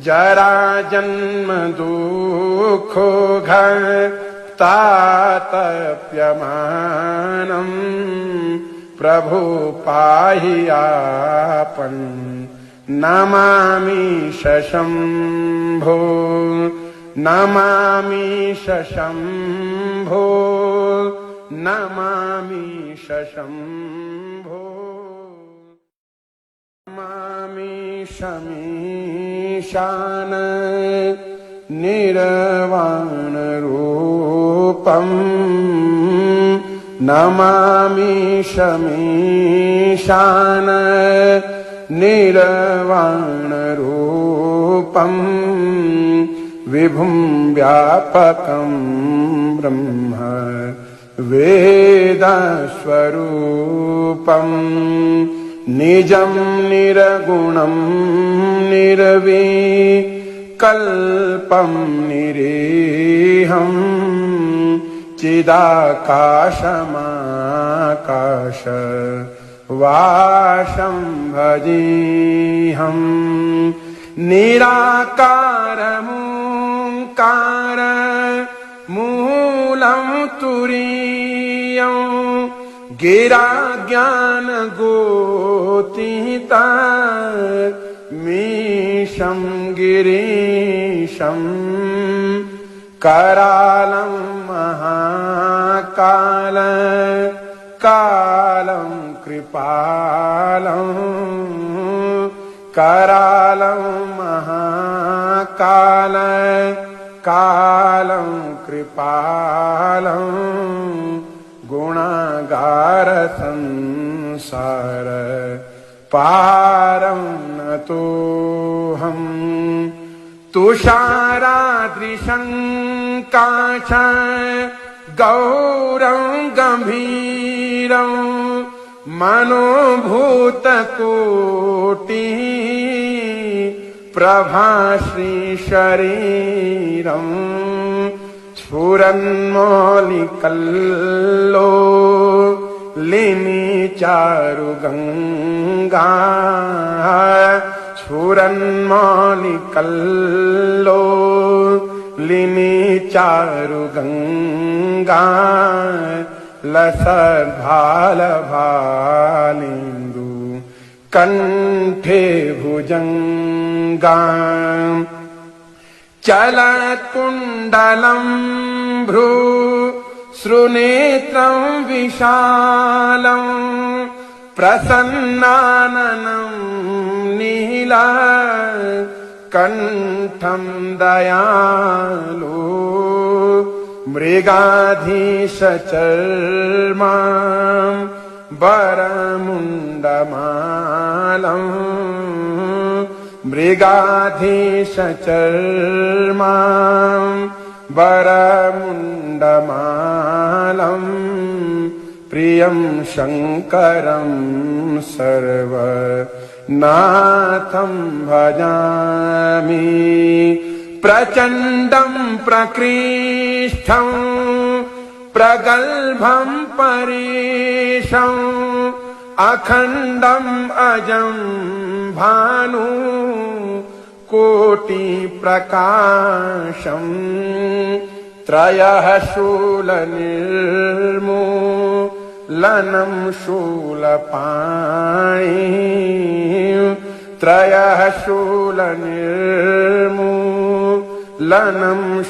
जरा जन्म दुःखो तातप्यमानम् प्रभु पाहि आपन् नमामि शम्भो नमामि शम्भो नमामि शम्भो नमामि शमीशान निर्वाण रूपम् नमामि शमीशान निर्वाण रूपम् विभुं व्यापकं ब्रह्म वेदस्वरूपम् निजं निर्गुणं निर्विकल्पं निरीहम् चिदाकाशमाकाश वाशं भजेऽहम् निराकारमूकार मूलं तुरीयं गिरा ज्ञान गोतीता मीशं गिरीशं करालं महाकाल कालं कृपालं करालं महाकाल कालं कृपालं गुणागार संसार पारं नतोऽहम् तुषारादृशं काश गौरं गंभीरं मनोभूतकोटि प्रभाश्री शरीरं स्फुरन्मौलिकल्लो लिनि चारुगंगा स्फुरन्मौलिकल्लो लिनि चारुगंगा लसद्भालभालेन्दु कंठे भुजंगा चलत्कुण्डलं भ्रू श्रुनेत्रं विशालं प्रसन्नाननं नीला कंठं दयालु मृगाधीशचर्मा वरमुण्डमालं मृगाधीशचर्मा वरमुण्डमालं प्रियं शङ्करं सर्वनाथं भजामि प्रचण्डं प्रकृष्टं प्रगल्भं परेशं अखण्डं अजं भानु कोटि प्रकाशं त्रयः शूलनिर्मूलनं शूलपाणि त्रयः शूलनिर्मूलनं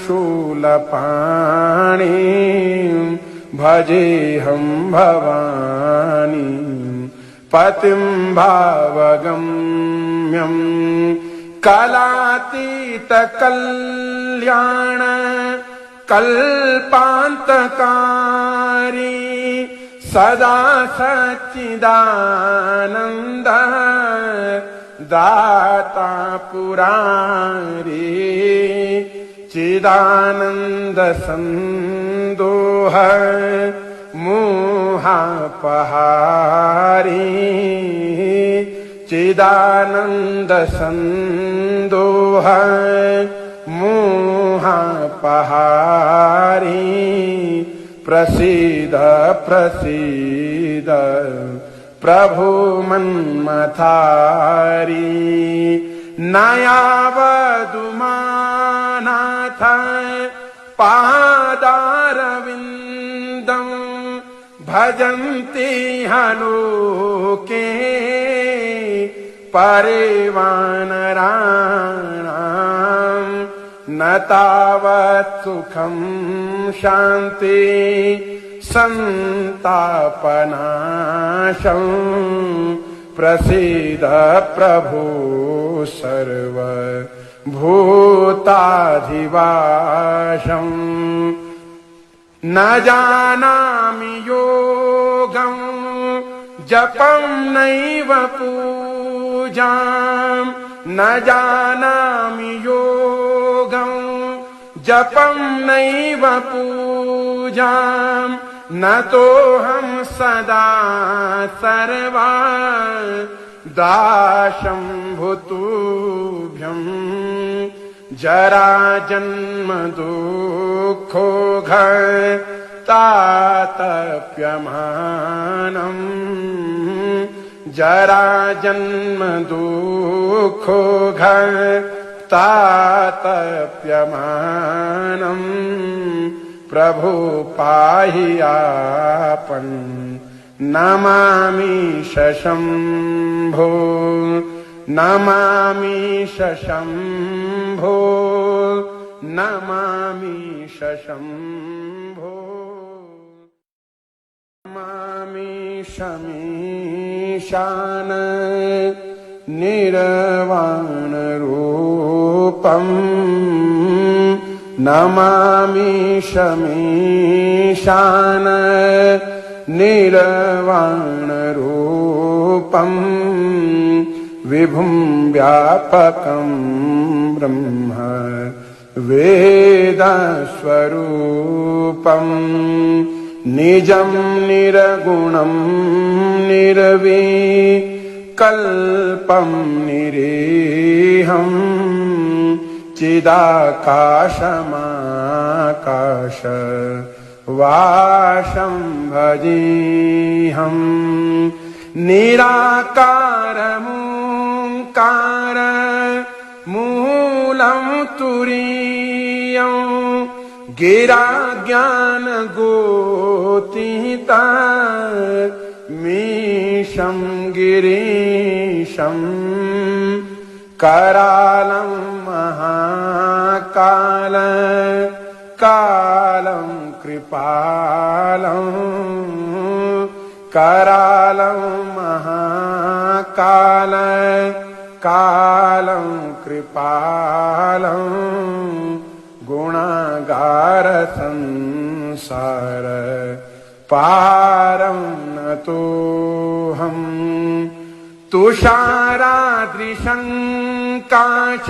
शूलपाणि भजेऽहं भवानी पतिं भावगम्यं कलातीत कल्याण कल्पान्तकारी सदा सच्चिदानन्द दाता पुरारी चिदानन्द संदोह मोहापहारी चिदानन्द संदोह मोहापहारी प्रसीद प्रसीद प्रभु मन्मथारी नयावदुमानाथ पादारविन्दम् भजन्ति हलोके परिवानराणाम् न तावत् सुखं शान्ति संतापनाशम् प्रसीद प्रभो सर्व भूताधिवासम् न जानामि योगं जपं नैव पूजाम् न जानामि योगं जपं नैव पूजाम् न तोऽहं सदा सर्वा दाशम्भुतुभ्यम् जरा जन्म दुःखो तातप्यमानम् जरा जन्म दुःखो तातप्यमानम् प्रभु पाहि आपन् नमामि शम्भो नमामि शम्भो नमामि शम्भो नमामि शमीशान निर्वाणरूपम् नमामि शमीशान निर्वाणरूपम् विभुं व्यापकं ब्रह्म वेदस्वरूपम् निजं निर्गुणं निर्विकल्पं निरीहम् चिदाकाशमाकाश वाशं भजेऽहम् निराकारमोङ्कार मूलं तुरीयं गिरा ज्ञानगोतीता मीशं गिरीशं करालं महाकाल कालं कृपालं करालं महाकाल कालं कृपालं गुणागार संसार पारं नतोऽहम् तुषारादृशं काश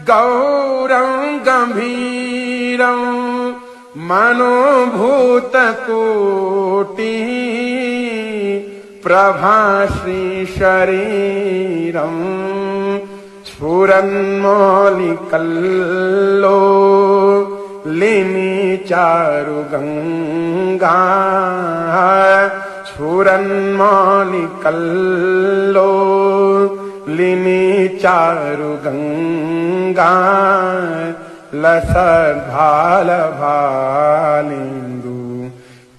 गौरं गम्भीरं मनोभूतकोटि प्रभाश्रीशरीरं स्फुरन्मौलिकल्लो लिनिचारुगङ्गा स्फुरन्मौलिकल्लो लिनिचारुगङ्गा लसद्भालभालिन्दु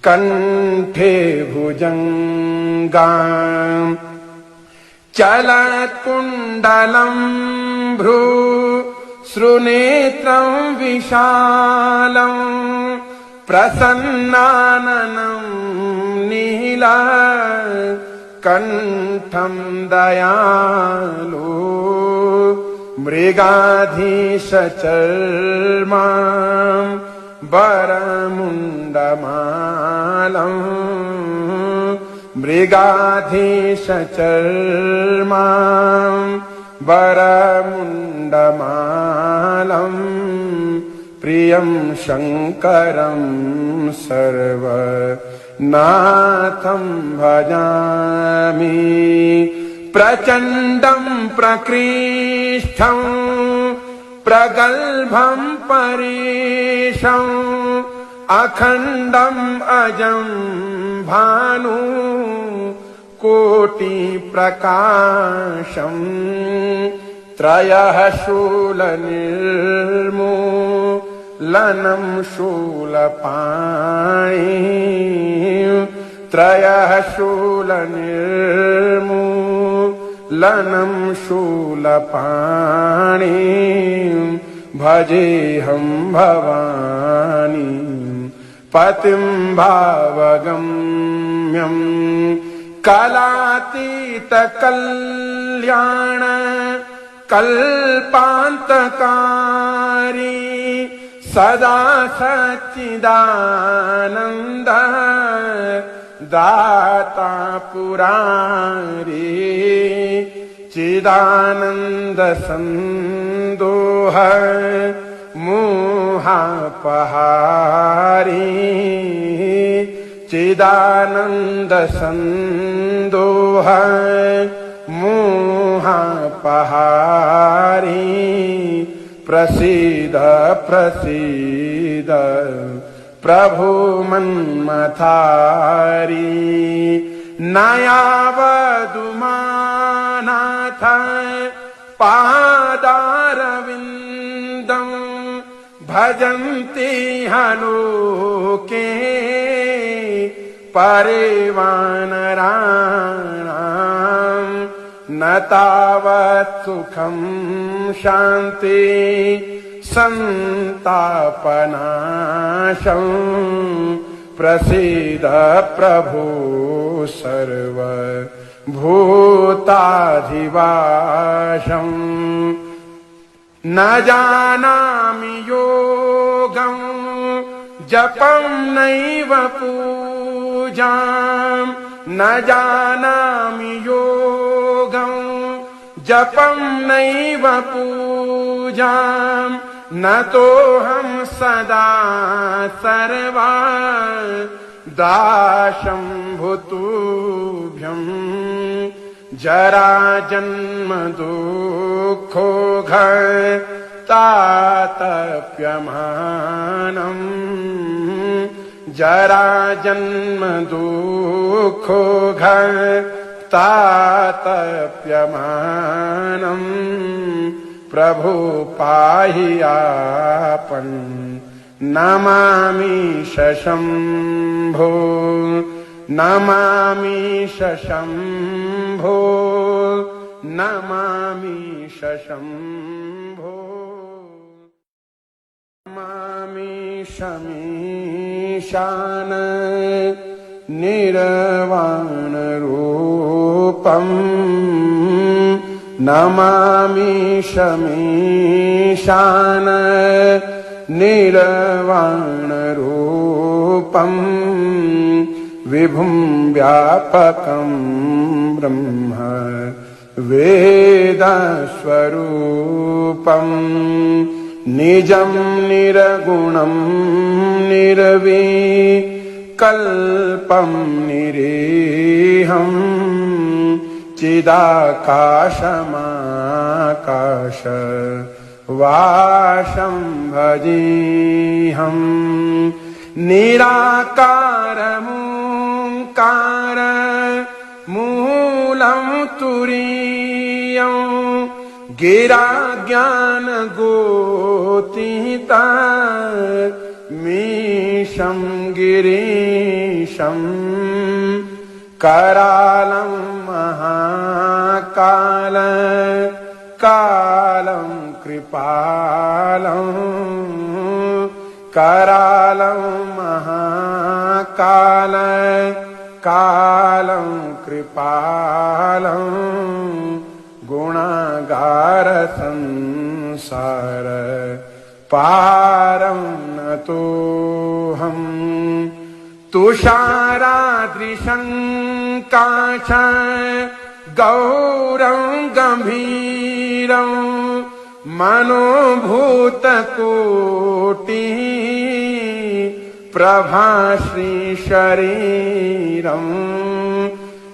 कण्ठे भुजङ्गा चलत्कुण्डलं भ्रू श्रुनेत्रं विशालं प्रसन्नाननं नीला कण्ठं दयालु मृगाधीशचर्मा वरमुण्डमालम् मृगाधीशचर्मा वरमुण्डमालम् प्रियं शङ्करं सर्वनाथं भजामि प्रचण्डं प्रकृष्टं प्रगल्भं परेशम् अखण्डम् अजं भानु कोटिप्रकाशम् त्रयः शूलनिर्मूलनं शूलपाणि त्रयः शूलनिर्मूलनं शूलपाणि भजेऽहं भवानी पतिं भावगम्यं कलातीत कल्याण कल्पान्तकारी सदा सच्चिदानन्द दाता पुरारी चिदानन्द संदोह मोहापहारी चिदानन्द संदोह मोहापहारी प्रसीद प्रसीद प्रभु मन्मथारी नयावदुमानाथ पादारविन्दं भजन्ति हलोके परिवानराणां न तावत् सुखं शान्ति संतापनाशं प्रसीद प्रभो सर्वभूताधिवासं न जानामि योगं जपं नैव पूजां न जानामि योगं जपं नैव पूजां न तोऽहं सदा सर्वा दाशं भूतुभ्यं जरा जन्म दुःखो तातप्यमानं जरा जन्म दुःखो तातप्यमानं प्रभु पाहि आपन् नमामि शम्भो नमामि शम्भो नमामि शम्भो नमामि शमीशान निर्वाण रूपम् नमामि शमीशान निर्वाण रूपम् विभुं व्यापकं ब्रह्म वेदस्वरूपम् निजं निर्गुणं निर्विकल्पं निरीहं चिदाकाशमाकाश वाशं भजेऽहं निराकारमोङ्कार मूलं तुरीयं गिरा ज्ञानगोतीता मीशं गिरीशं करालं महाकाल कालं कृपालं करालं महाकाल कालं कृपालं गुणागार संसार पारं नतोऽहं तुषारादृशं काश गौरं गंभीरं मनोभूतकोटि प्रभाश्री शरीरं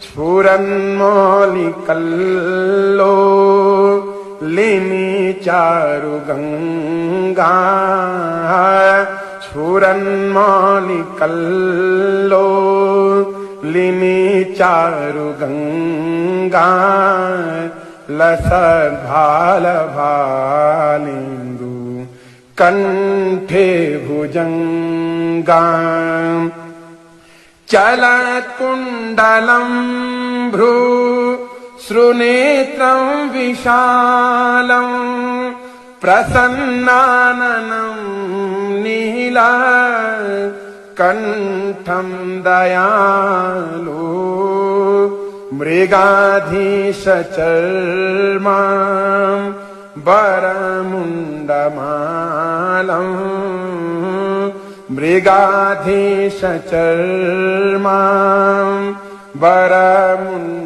स्फुरन्मौलिकल्लोलिनी चारुगंगा स्फुरन्मौलिकल्लोलिनी चारुगंगा लसद्भालभालेन्दु कंठे भुजंगाम् चलत्कुण्डलम् भ्रू श्रुनेत्रं विशालम् प्रसन्नाननं नीला कंठं दयालु मृगाधीशचर्मा वरमुण्डमालम् मृगाधीशचर्मा वरमुण्डमालम्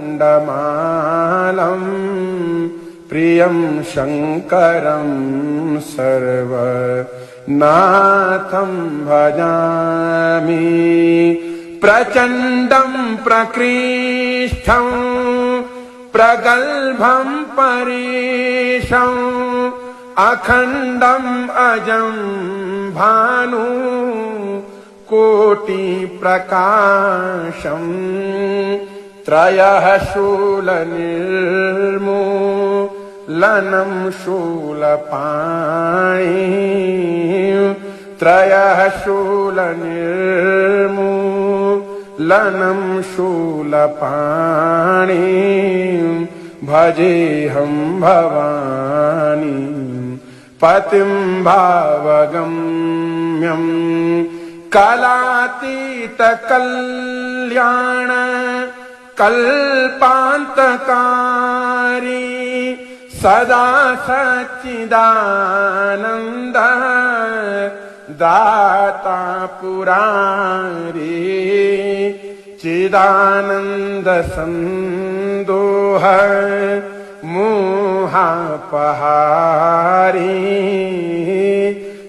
प्रियं शङ्करं सर्वनाथं भजामि प्रचण्डं प्रकृष्टं प्रगल्भं परेशम् अखण्डम् अजं भानु कोटिप्रकाशम् त्रयः शूलनिर्मूलनं शूलपाणि त्रयः शूलनिर्मूलनं शूलपाणि भजेऽहं भवानी पतिं भावगम्यं कलातीत कल्याण कल्पान्तकारी सदा सच्चिदानन्द दाता पुरारी चिदानन्द संदोह मोहापहारी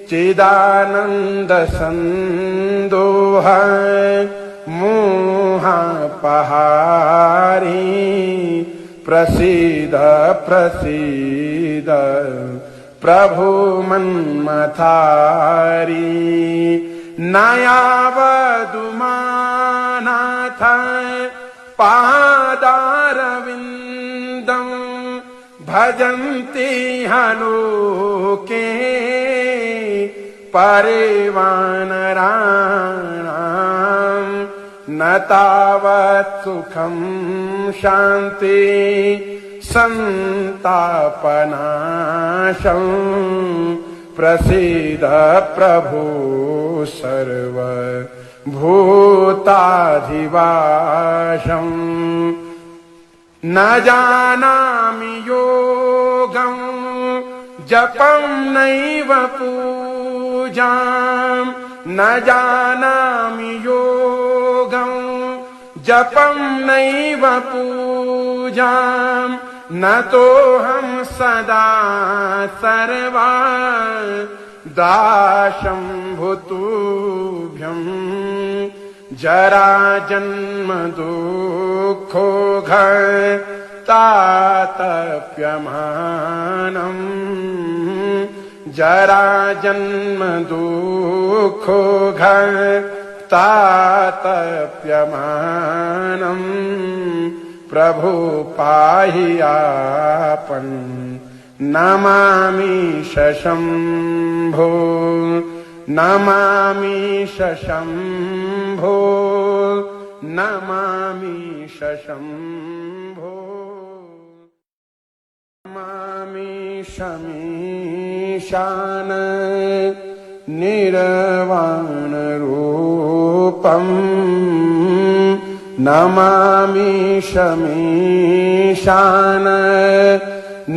चिदानन्द संदोह मोहापहारी प्रसीद प्रसीद प्रभु मन्मथारी नयावदुमानाथ पादारविन्दम् भजन्ति हलोके परिवानराणाम् न तावत् सुखं शान्ति संतापनाशम् प्रसीद प्रभो सर्वभूताधिवासम् न जानामि योगं जपं नैव पूजां न जानामि योगं जपं नैव पूजां न तोऽहं सदा सर्वा दाशम्भुतुभ्यं जरा जन्म दुःखो तातप्यमानम् जरा जन्म दुःखो तातप्यमानम् प्रभु पाहि आपन् नमामि शम्भो नमामि शम्भो नमामि शम्भो नमामि शमीशान निर्वाण रूपम् नमामि शमीशान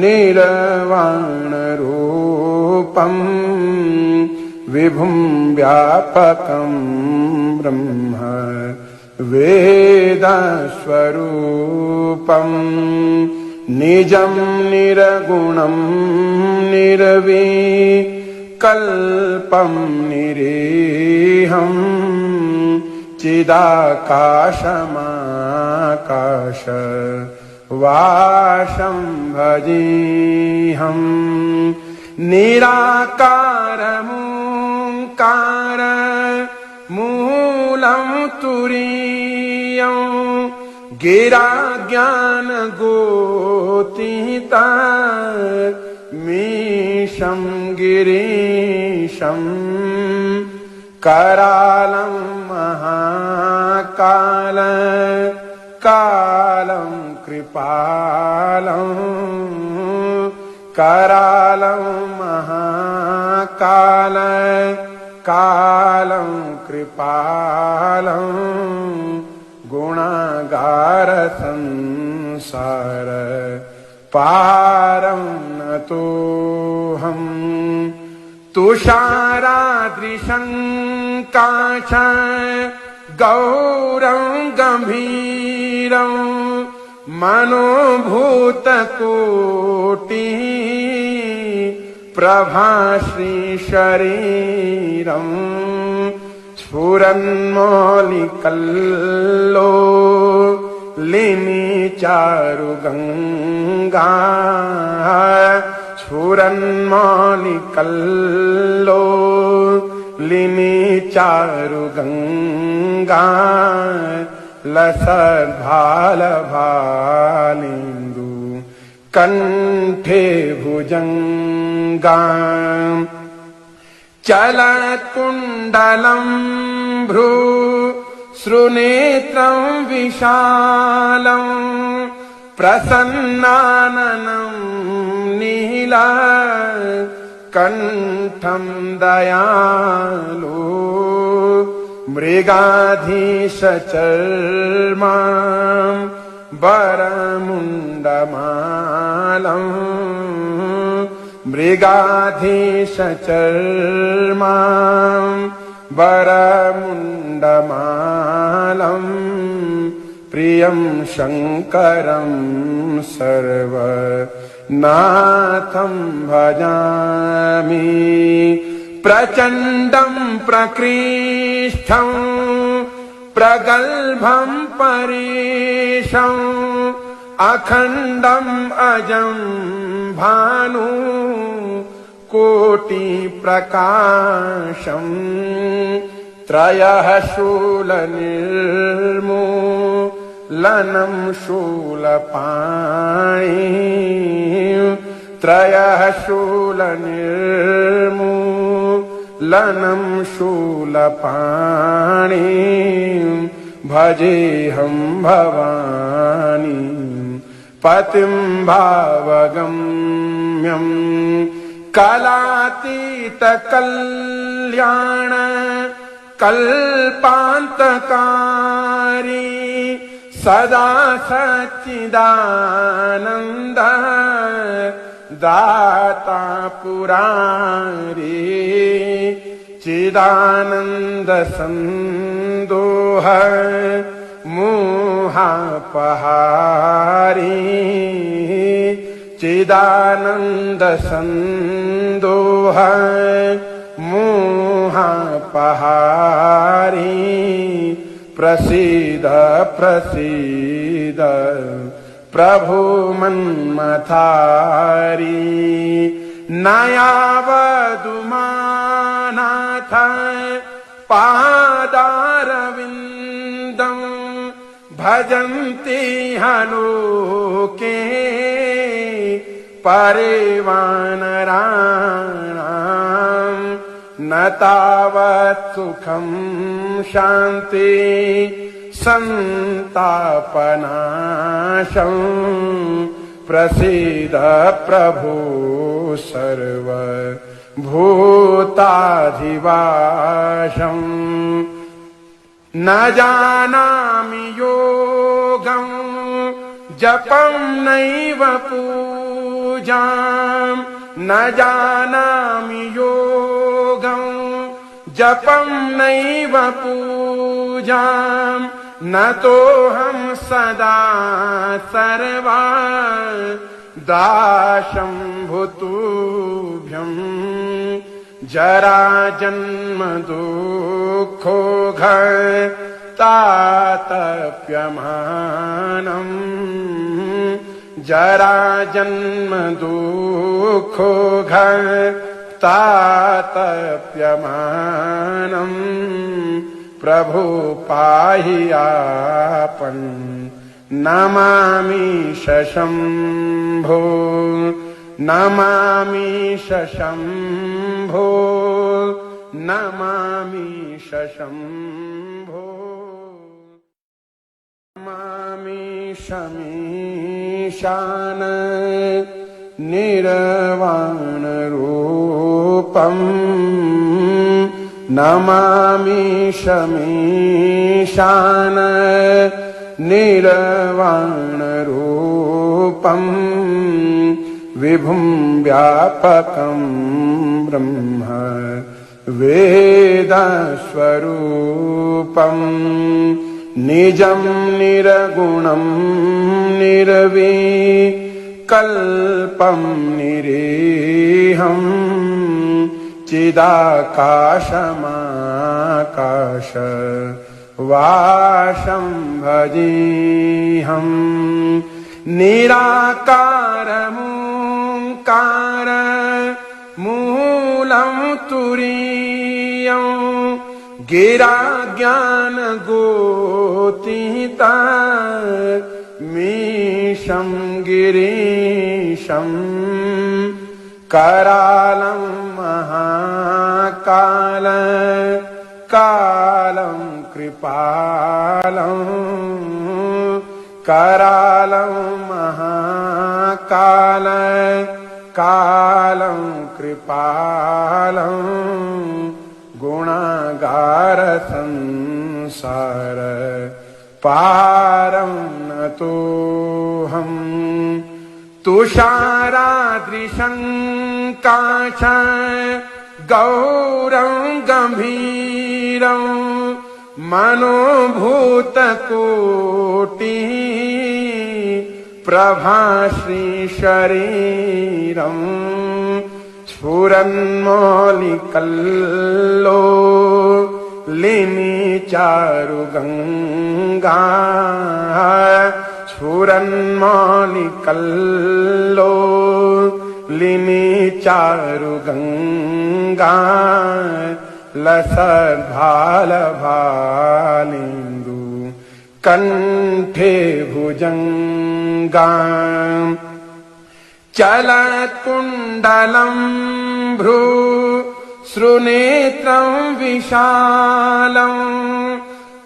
निर्वाण रूपम् विभुं व्यापकं ब्रह्म वेदस्वरूपम् निजं निरगुणं निर्विकल्पं निरीहम् चिदाकाशमाकाश वाशं भजेऽहम् निराकारमूङ्कार मूलं तुरीयं गिरा ज्ञान गोतीता मीशं गिरीशं करालं महाकाल कालं कृपालं करालं महाकाल कालं कृपालं गुणागार संसार पारं नतोऽहं तुषारादृशं काश गौरं गंभीरं मनोभूतकोटि प्रभाश्री शरीरं स्फुरन्मौलिकल्लोलिनी चारुगंगा स्फुरन्मौलिकल्लोलिनी चारुगंगा लसद्भालभालेन्दु कंठे भुजंगा चलत्कुण्डलं भ्रू श्रुनेत्रं विशालं प्रसन्नाननं नीला कंठं दयालु मृगाधीशचर्मा वरमुण्डमालं मृगाधीशचर्मा वरमुण्डमालं प्रियं शङ्करं सर्वनाथं भजामि प्रचण्डं प्रकृष्टं प्रगल्भं परेशं अखण्डं अजं भानु कोटि प्रकाशं त्रयः शूलनिर्मूलनं शूलपाणि त्रयः शूलनिर्मूलनं शूलपाणि भजेऽहं भवानी पतिं भावगम्यं कलातीत कल्याण कल्पान्तकारी सदा सच्चिदानन्द दाता पुरारी चिदानन्द संदोह मोहापहारी चिदानन्द संदोह मोहापहारी प्रसीद प्रसीद प्रभु मन्मथारी नयावदुमानाथ पादारविन्दं भजन्ति हलोके परेवानराणां न तावत् सुखं शान्ति संतापनाशं प्रसीद प्रभु सर्वभूताधिवासं न जानामि योगं जपं नैव पूजां न जानामि योगं जपं नैव पूजां न तोऽहं सदा सर्वा दाशं भूतुभ्यं जरा जन्म दुःखो तातप्यमानं जरा जन्म दुःखो तातप्यमानं प्रभु पाहि आपन् नमामि शम्भो नमामि शम्भो नमामि शम्भो नमामि शमीशान निर्वाणरूपम् नमामि शमीशान निर्वाणरूपम् विभुं व्यापकं ब्रह्म वेदस्वरूपम् निजं निर्गुणं निर्विकल्पं निरीहम् चिदाकाशमाकाश वाशं भजेऽहम् निराकारमोङ्कार मूलं तुरीयं गिरा ज्ञानगोतीता मीशं गिरीशं करालं महाकाल कालं कृपालं करालं महाकाल कालं कृपालं गुणागार संसार पारं नतोऽहम् तुषारादृशं काश गौरं गम्भीरं मनोभूतकोटि प्रभाश्री शरीरं स्फुरन्मौलिकल्लोलिनी चारुगङ्गा स्फुरन्मौलिकल्लोलिनी चारुगङ्गा लसद्भालभालेन्दु कण्ठे भुजङ्गा चलत्कुण्डलं भ्रू श्रुनेत्रं विशालं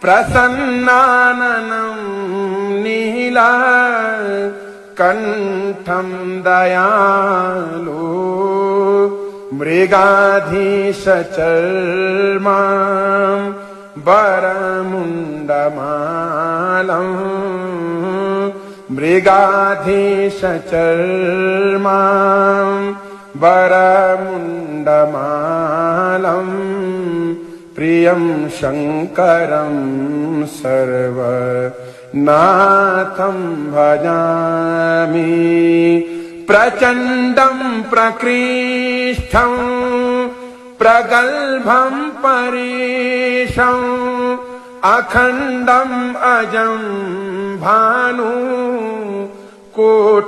प्रसन्नाननं नीला कण्ठं दयालु मृगाधीशचर्मा वरमुण्डमालं मृगाधीशचर्मा वरमुण्डमालं प्रियं शङ्करं सर्वनाथं भजामि प्रचण्डं प्रकृष्टं प्रगल्भं परेशं अखण्डं अजं भानु कोटिप्रकाशं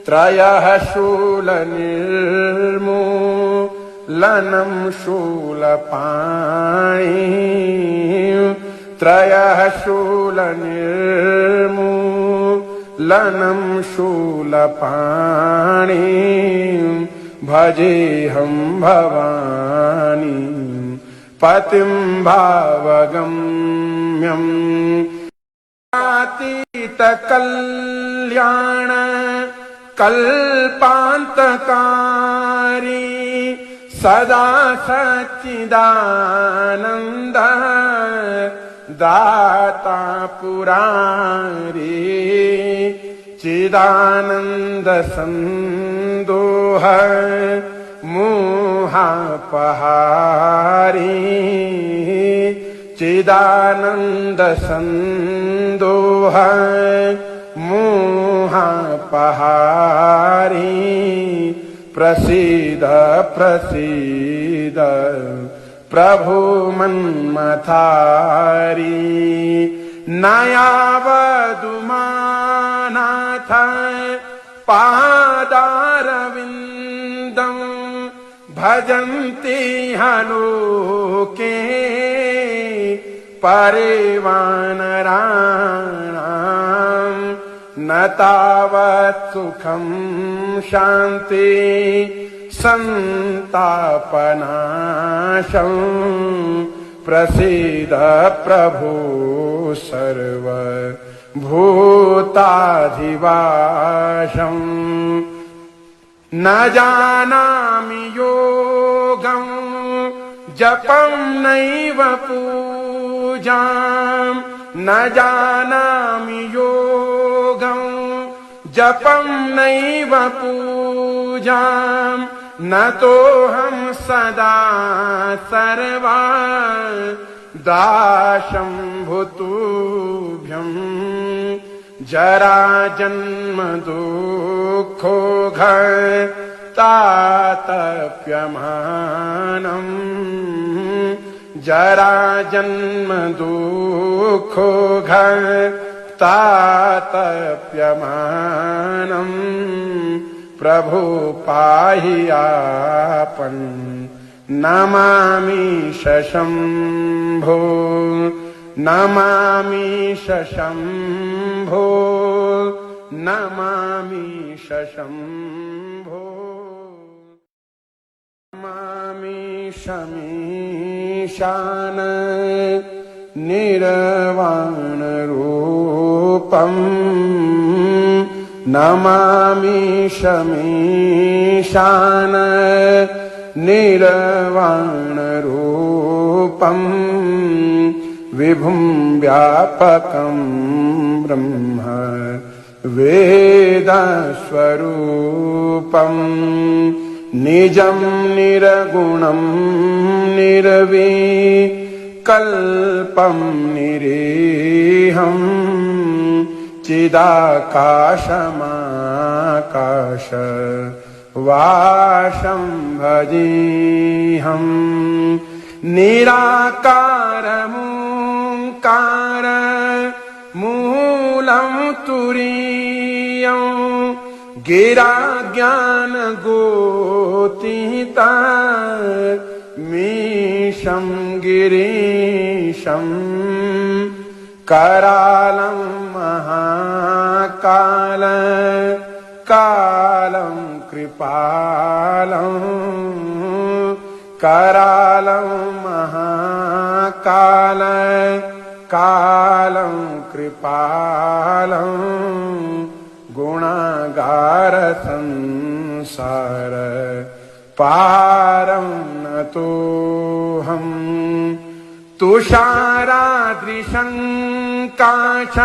त्रयः शूलनिर्मूलनं शूलपाणि त्रयः शूलनिर्मूलनं शूलपाणि भजेऽहं भवानी पतिं भावगम्यम् अतीतकल्याण कल्पान्तकारी सदा सच्चिदानन्द दाता पुरारी चिदानन्द सन्दोह मोहापहारी चिदानन्द सन्दोह मोहापहारी प्रसीद प्रसीद प्रभु मन्मथारी नयावदुमानाथ पादारविन्दं भजन्ति लोके परिवानराणाम् न तावत् सुखं शान्ति संतापनाशं प्रसीद प्रभु सर्व भूताधिवासम् न जानामि योगं जपं नैव पूजां न जानामि योगं जपं नैव पूजां न तोऽहं सदा सर्वा दाशं भूतुभ्यं जरा जन्म दुःखो तातप्यमानम् जरा जन्म दुःखो तातप्यमानम् प्रभु पाहि आपन् नमामि शम्भो नमामि शम्भो नमामि शम्भो नमामि शमीशान निर्वाण रूपम् नमामि शमीशान निर्वाण रूपम् विभुं व्यापकं ब्रह्म वेदस्वरूपं निजं निर्गुणं निर्विकल्पं निरीहं चिदाकाशमाकाश वाशं भजेऽहं निराकारमोङ्कार मूलं तुरीयं गिरा ज्ञानगोतीता मीशं गिरीशं करालं महाकाल कालं कृपालं करालं महाकाल कालं कृपालं गुणागार संसार पारं नतोऽहं तुषारादृशं काश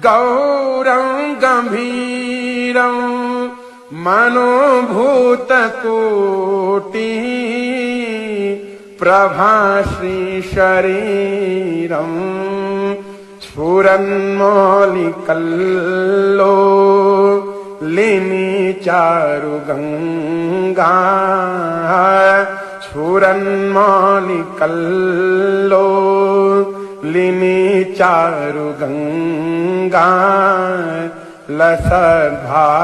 गौरं गम्भीरं मनोभूतकोटि प्रभाश्रीशरीरं स्फुरन्मौलिकल्लोलिनी चारुगङ्गा स्फुरन्मौलिकल्लोलिनी चारुगङ्गा लसद्भालभालेन्दु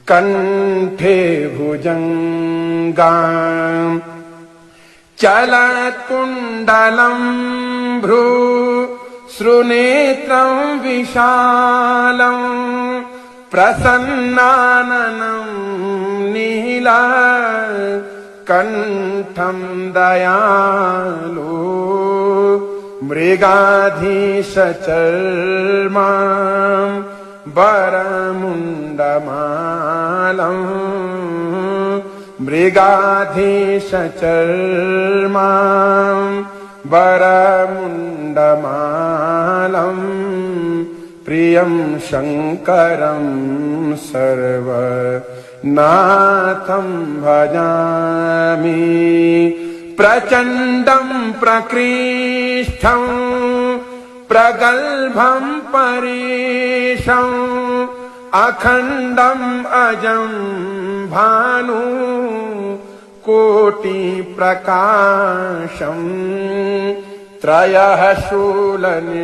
कंठे भुजंगा चलत्कुण्डलं भ्रू श्रुनेत्रं विशालं प्रसन्नाननं नीला कंठं दयालु मृगाधीशचर्मा वरमुण्डमालं मृगाधीशचर्मा वरमुण्डमालं प्रियं शङ्करं सर्वनाथं भजामि प्रचण्डं प्रकृष्टं प्रगल्भं परेशं अखण्डं अजं भानु कोटि प्रकाशं त्रयः शूलनिर्मूलनं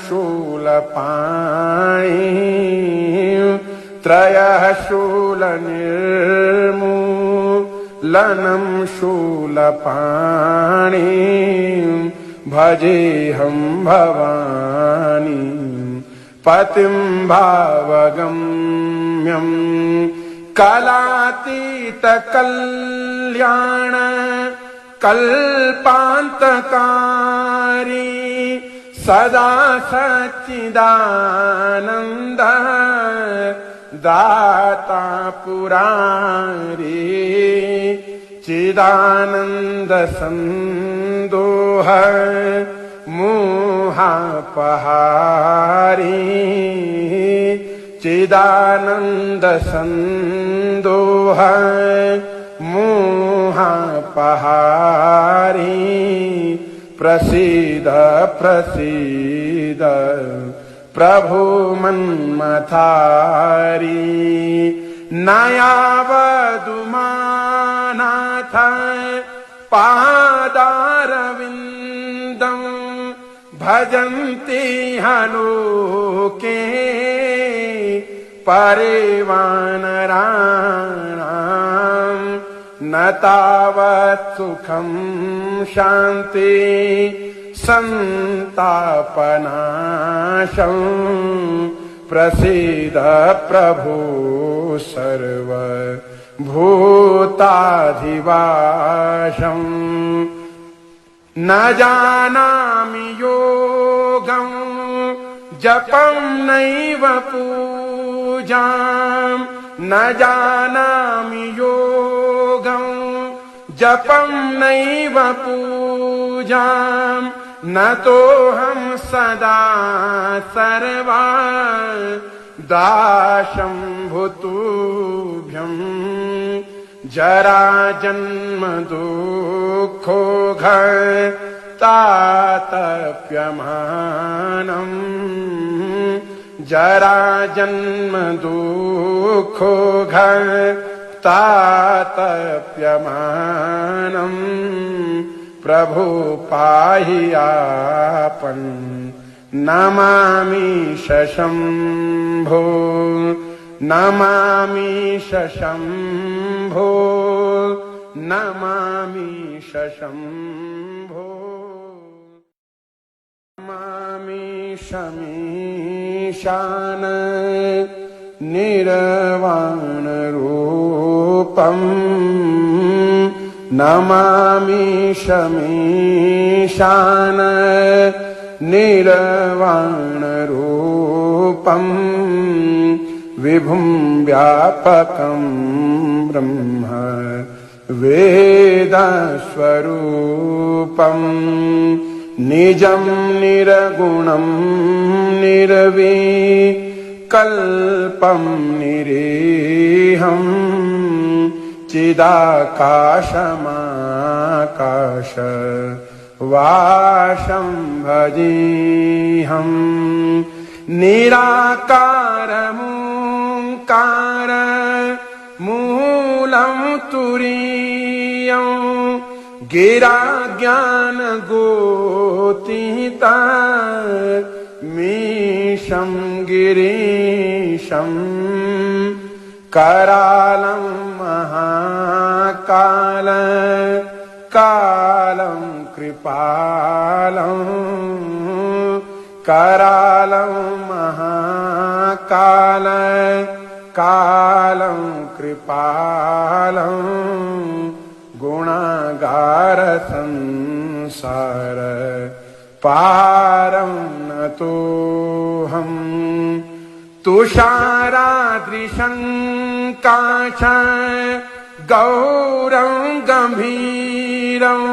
शूलपाणि त्रयः शूलनिर्मूलनं लनं शूलपाणि भजेऽहं भवानी पतिं भावगम्यं कलातीत कल्याण कल्पान्तकारी सदा सच्चिदानन्द दाता पुरारी चिदानन्द संदोह मोहापहारी चिदानन्द संदोह मोहापहारी प्रसीद प्रसीद प्रभु मन्मथारी नयावदुमानाथ पादारविन्दं भजन्ति हलोके परिवानराणां न तावत् सुखं शान्ति संतापनाशं प्रसीद प्रभु सर्वभूताधिवासं न जानामि योगं जपं नैव पूजां न जानामि योगं जपं नैव पूजां न तोऽहं सदा सर्वा दाशं भूतुभ्यं जरा जन्म दुःखो तातप्यमानं जरा जन्म दुःखो तातप्यमानं प्रभु पाहि आपन् नमामि शम्भो नमामि शम्भो नमामि शम्भो नमामि शमीशान निर्वाणरूपम् नमामि शमीशान निर्वाणरूपम् विभुं व्यापकं ब्रह्म वेदस्वरूपम् निजं निर्गुणं निर्विकल्पं निरीहम् चिदाकाशमाकाश वाशं भजेऽहं निराकारमोङ्कार मूलं तुरीयं गिरा ज्ञानगोतीता मीशं गिरीशं करालं महाकाल कालं कृपालं करालं महाकाल कालं कृपालं गुणागार संसार पारं नतोऽहं तुषारादृशं काश गौरं गम्भीरं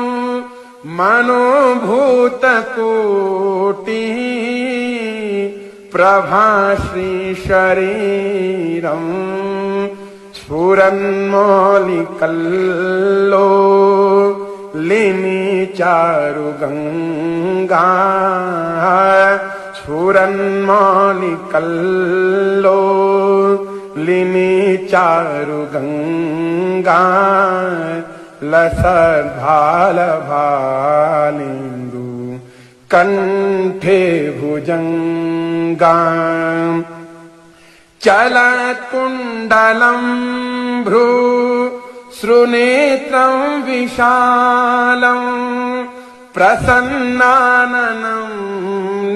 मनोभूतकोटि प्रभाश्रीशरीरं स्फुरन्मौलिकल्लोलिनी चारुगङ्गा स्फुरन्मौलिकल्लोलिनी चारुगङ्गा लसद्भालभालिन्दु कंठे भुजंगा चलत्कुण्डलं भ्रू श्रुनेत्रं विशालं प्रसन्नाननं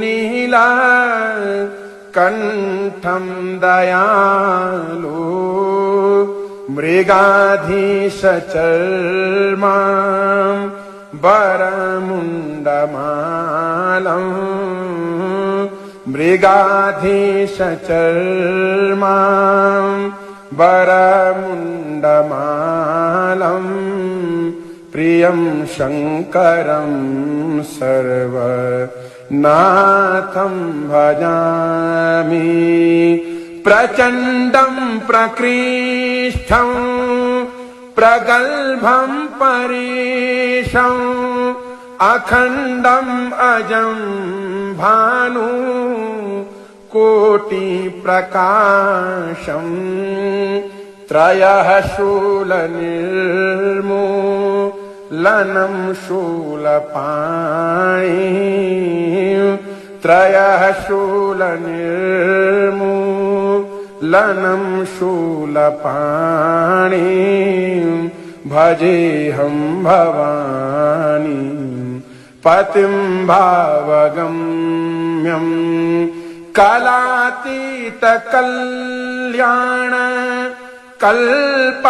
नीलकण्ठं दयालु मृगाधीशचर्मां वरमुण्डमालम् मृगाधीशचर्मां वरमुण्डमालम् प्रियं शङ्करं सर्वनाथं भजामि प्रचण्डं प्रकृष्टं प्रगल्भं परेशम् अखण्डम् अजं भानु कोटिप्रकाशम् त्रयः शूलनिर्मूलनं शूलपाणि त्रयः शूलनिर्मूलनं शूलपाणि भजेऽहं भवानी पतिं भावगम्यं कलातीतकल्याण कल्पान्तकारी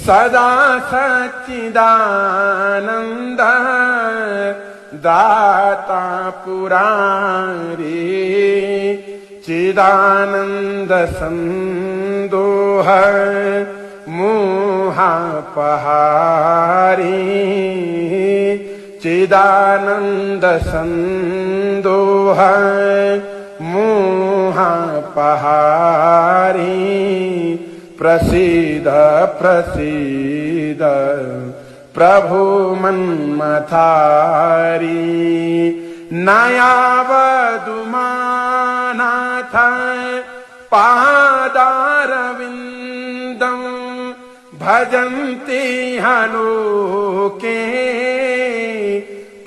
सदा सच्चिदानन्द दाता पुरारी चिदानन्द सन्दोह मोहापहारी चिदानन्द सन्दोह मोहापहारी प्रसीद प्रसीद प्रभु मन्मथारी नयावदुमानाथ पादारविन्दं भजन्ति हलोके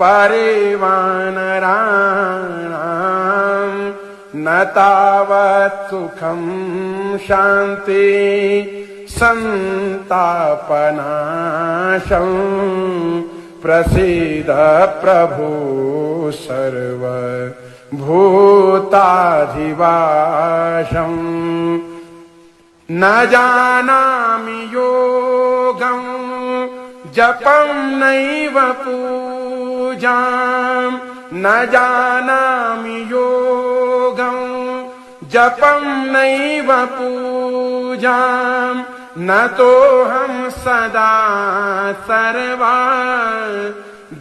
परिवानराणां न तावत् सुखं शान्ति संतापनाशं प्रसीद प्रभो सर्वभूताधिवासं न जानामि योगं जपं नैव पूजां न जानामि योगं जपं नैव पूजां न तोऽहं सदा सर्वा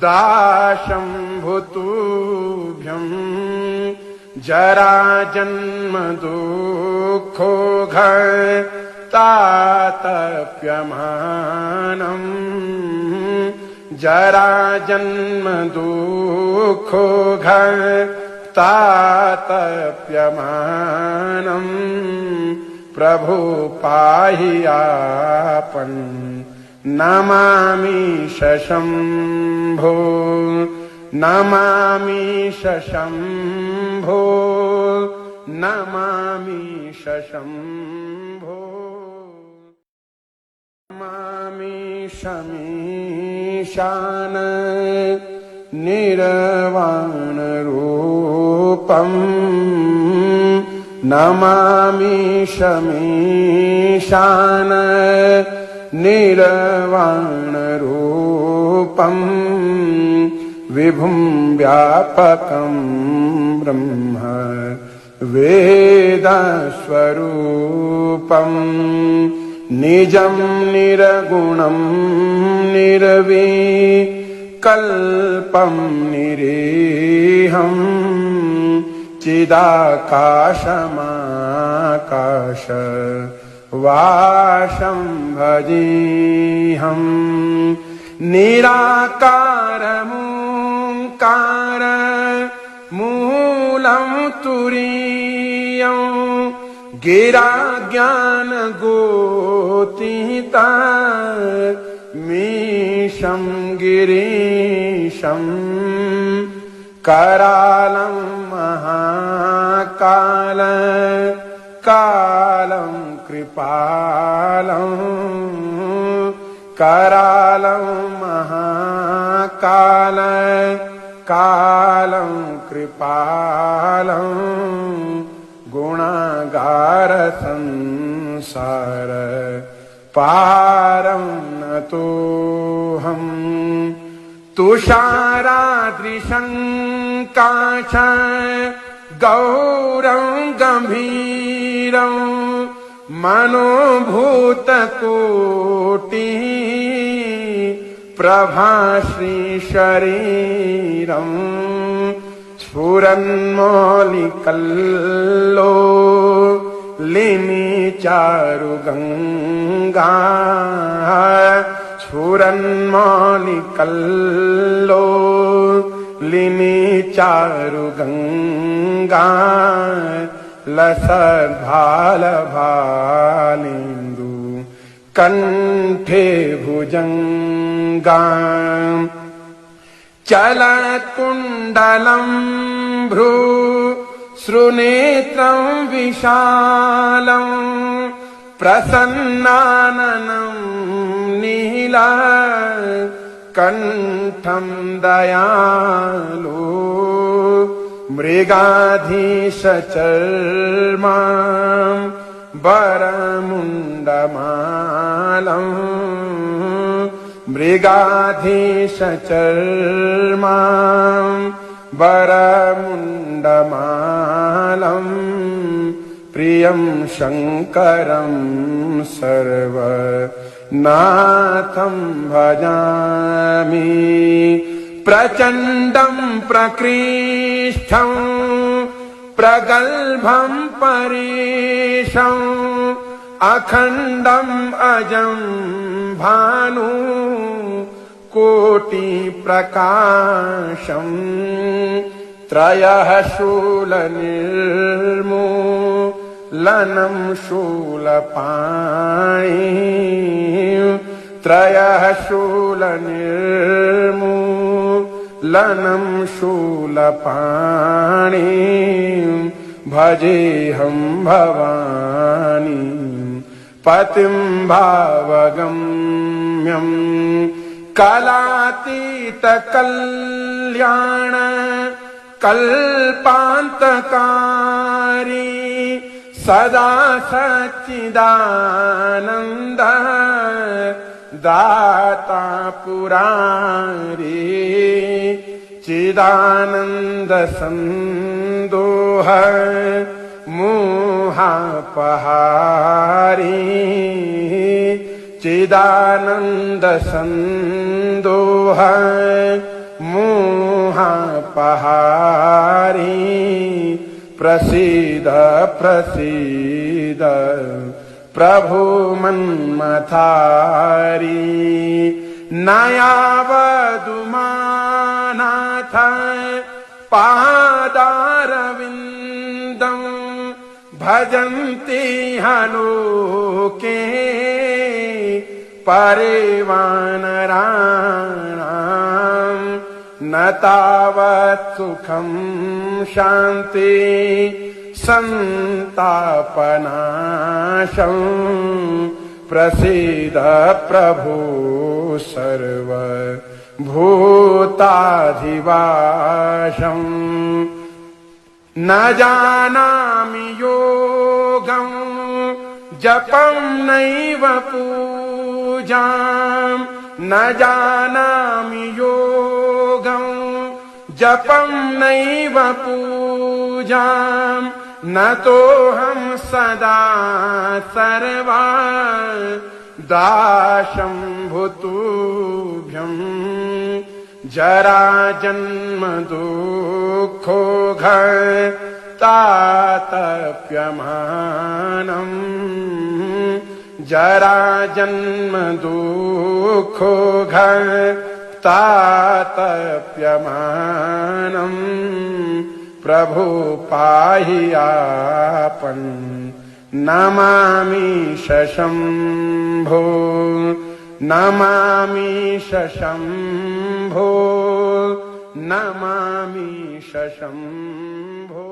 दाशं भूतुभ्यं जरा जन्म दुःखो तातप्यमानम् जरा जन्म दुःखो तातप्यमानम् प्रभु पाहि आपन् नमामि शम्भो नमामि शम्भो नमामि शम्भो नमामि शमीशान निर्वाण रूपम् नमामि शमीशान निर्वाण रूपम् विभुं व्यापकं ब्रह्म वेदस्वरूपम् निजं निर्गुणं निर्विकल्पं निरीहं चिदाकाशमाकाश वाशं भजेऽहं निराकारमोङ्कार मूलं तुरीयं गिराज्ञानगोतीता मीशं गिरीशं करालं महाकाल कालं कृपाकरं कृपालं करालं महाकालं कालं कृपालं गुणागार संसार पारं नतोऽहम् तुषारादृशं काशं गौरं गम्भीरं मनोभूतकोटि प्रभाश्री शरीरं स्फुरन्मौलिकल्लोलिनी चारुगङ्गा स्फुरन्मौलिकल्लोलिनी चारुगङ्गा लसद्भालभालेन्दु कण्ठे भुजङ्गा चलत्कुण्डलं भ्रू श्रुनेत्रं विशालं प्रसन्नाननं नीला कण्ठं दयालु मृगाधीशचर्मा वरमुण्डमालं मृगाधीशचर्मा वरमुण्डमालं प्रियं शङ्करं सर्वनाथं भजामि प्रचण्डं प्रकृष्टं प्रगल्भं परेशम् अखण्डम् अजं भानु कोटिप्रकाशम् त्रयः शूलनिर्मूलनं शूलपाणि त्रयः शूलनिर्मूलनं शूलपाणि भजेऽहं भवानी पतिं भावगम्यं कलातीतकल्याण कल्पान्तकारी सदा सच्चिदानन्द दाता पुरारी चिदानन्द सन्दोह मोहापहारी चिदानन्द सन्दोह मोहापहारी प्रसीद प्रसीद प्रभु मन्मथारी नयावदुमानाथ पादारविन्दं भजन्ति हलोके परिवानराणां न तावत् सुखं शान्ति संतापनाशं प्रसीद प्रभो सर्वभूताधिवासं न जानामि योगं जपं नैव पूजां न जानामि योगं जपं नैव पूजां न तोऽहं सदा सर्वा दाशं भूतुभ्यं जरा जन्म दुःखो तातप्यमानम् जरा जन्म दुःखो तातप्यमानम् प्रभु पाहि आपन् नमामि शम्भो नमामि शम्भो नमामि शम्भो।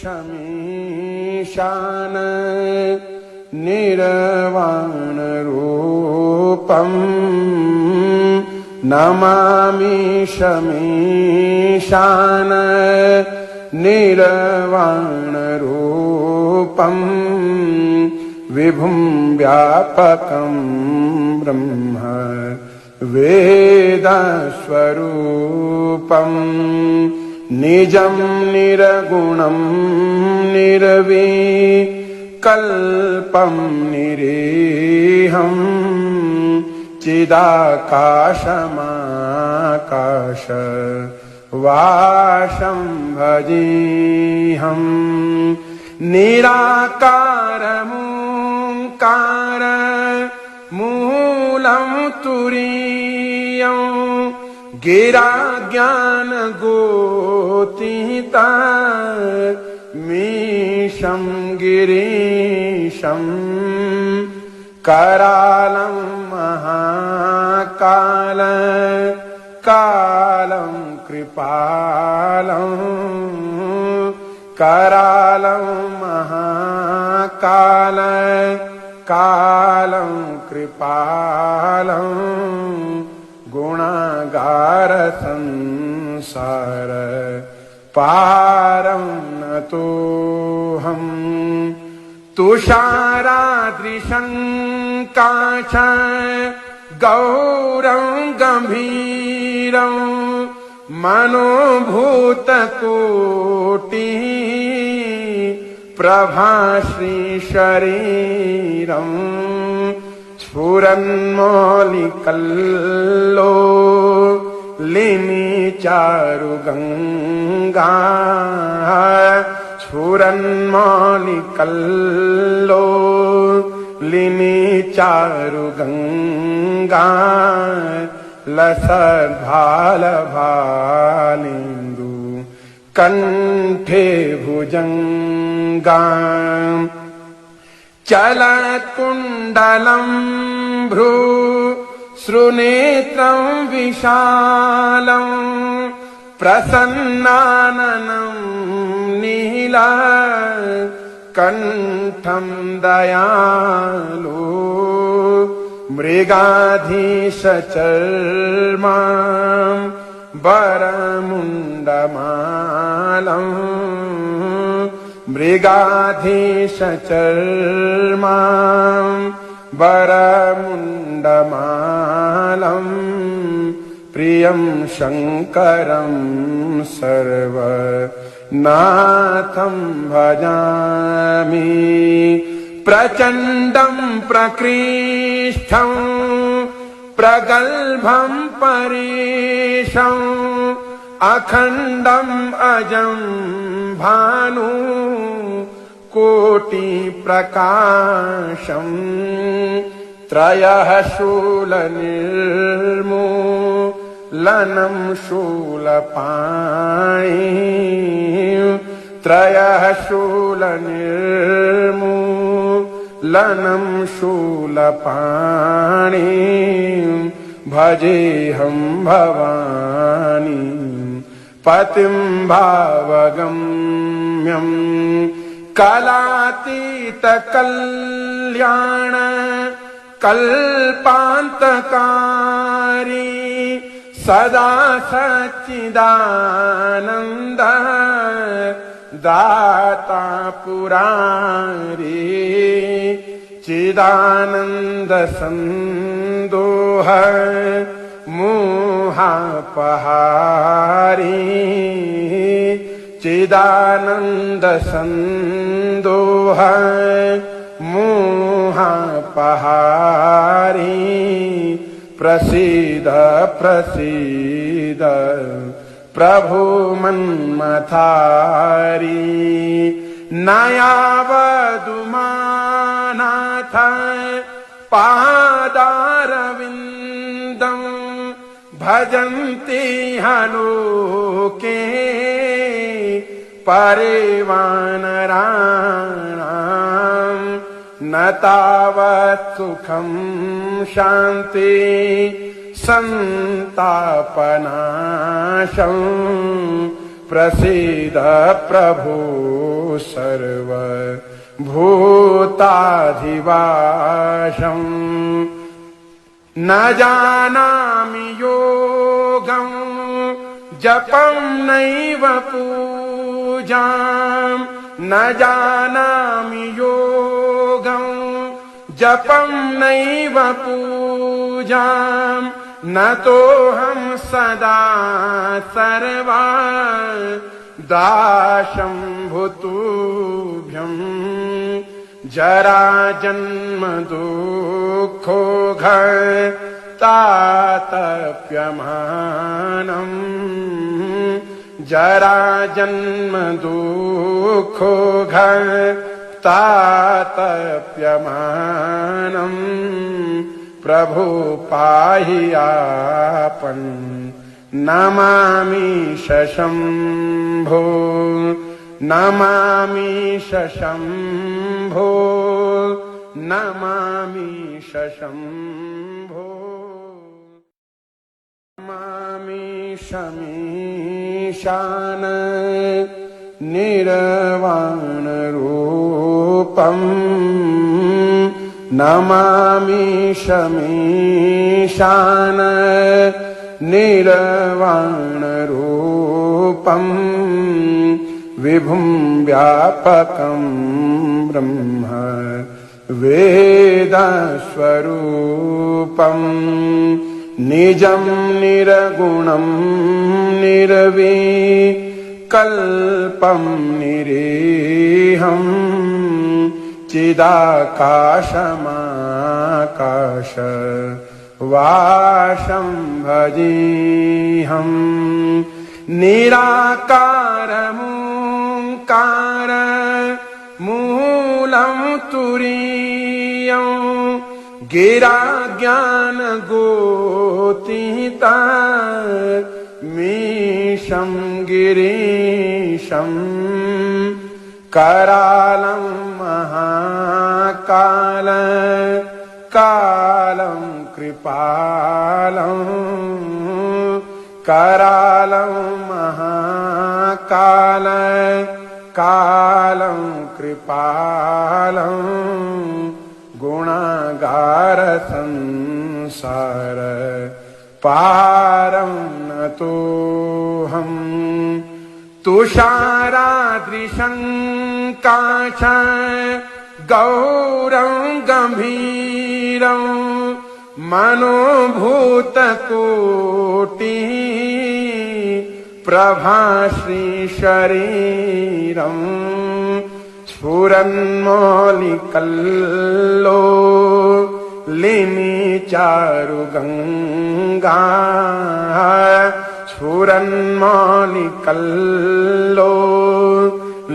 शमीशान निर्वाण रूपम् नमामि शमीशान निर्वाण रूपम् विभुं व्यापकं ब्रह्म वेदस्वरूपम् निजं निरगुणं निर्विकल्पं निरीहं चिदाकाशमाकाश वाशं भजेऽहम् निराकारमोङ्कार मूलं तुरीयं गिरा ज्ञानगोतीता मीशं गिरीशं करालं महाकाल कालं कृपालं करालं महाकाल कालं कृपालं गुणागार संसार पारं नतोऽहम् तुषारादृशं काच गौरं गंभीरं मनोभूतकोटि प्रभाश्री शरीरं स्फुरन्मौलिकल्लोलिनी चारुगंगा स्फुरन्मौलिकल्लोलिनी चारुगंगा लसद्भालभालेन्दु कंठे भुजंगा चलत्कुण्डलं भ्रू श्रुनेत्रं विशालं प्रसन्नाननं नीला कंठं दयालु मृगाधीशचर्मा वरमुण्डमालं मृगाधीशचर्मा वरमुण्डमालं प्रियं शङ्करं सर्वनाथं भजामि प्रचण्डं प्रकृष्टं प्रगल्भं परेशं अखण्डं अजं भानु कोटि प्रकाशं त्रयः शूलनिर्मूलनं शूलपाणि त्रयः शूलनिर्मूलनं शूलपाणि भजेऽहं भवानी पतिं भावगम्यं कलातीत कल्याण कल्पान्तकारी सदा सच्चिदानन्द दाता पुरारी चिदानन्द संदोह मोहापहारी चिदानन्द संदोह मोहापहारी प्रसीद प्रसीद प्रभु मन्मथारी नयावदुमानाथ पादारविन्दं भजन्ति हलोके परे वानराणां न तावत् सुखं शान्ति संतापनाशं प्रसीद प्रभो सर्वभूताधिवासम् न जानामि योगं जपं नैव पूजां न जानामि योगं जपं नैव पूजां न तोऽहं सदा सर्वा दाशं भूतुभ्यं जरा जन्म दुःखो तातप्यमानम् जरा जन्म दुःखो तातप्यमानम् प्रभु पाहि आपन् नमामि शम्भो नमामि शम्भो नमामि शम्भो नमामि शमीशान निर्वाण रूपम् नमामि शमीशान निर्वाण रूपम् विभुं व्यापकं ब्रह्म वेदस्वरूपम् निजं निर्गुणं निर्विकल्पं निरीहम् चिदाकाशमाकाश वाशं भजेऽहम् निराकारमोङ्कार मूलं तुरीयं गिरा ज्ञानगोतीता मीशं गिरीशं करालं महाकाल कालं कृपालं करालं महाकाल कालं कृपालं गुणागार संसार पारं नतोऽहम् तुषारादृशं काश गौरं गंभीरं मनोभूतकोटि प्रभाश्री शरीरं स्फुरन्मौलिकल्लो लिनि चारुगंगा स्फुरन्मौलिकल्लो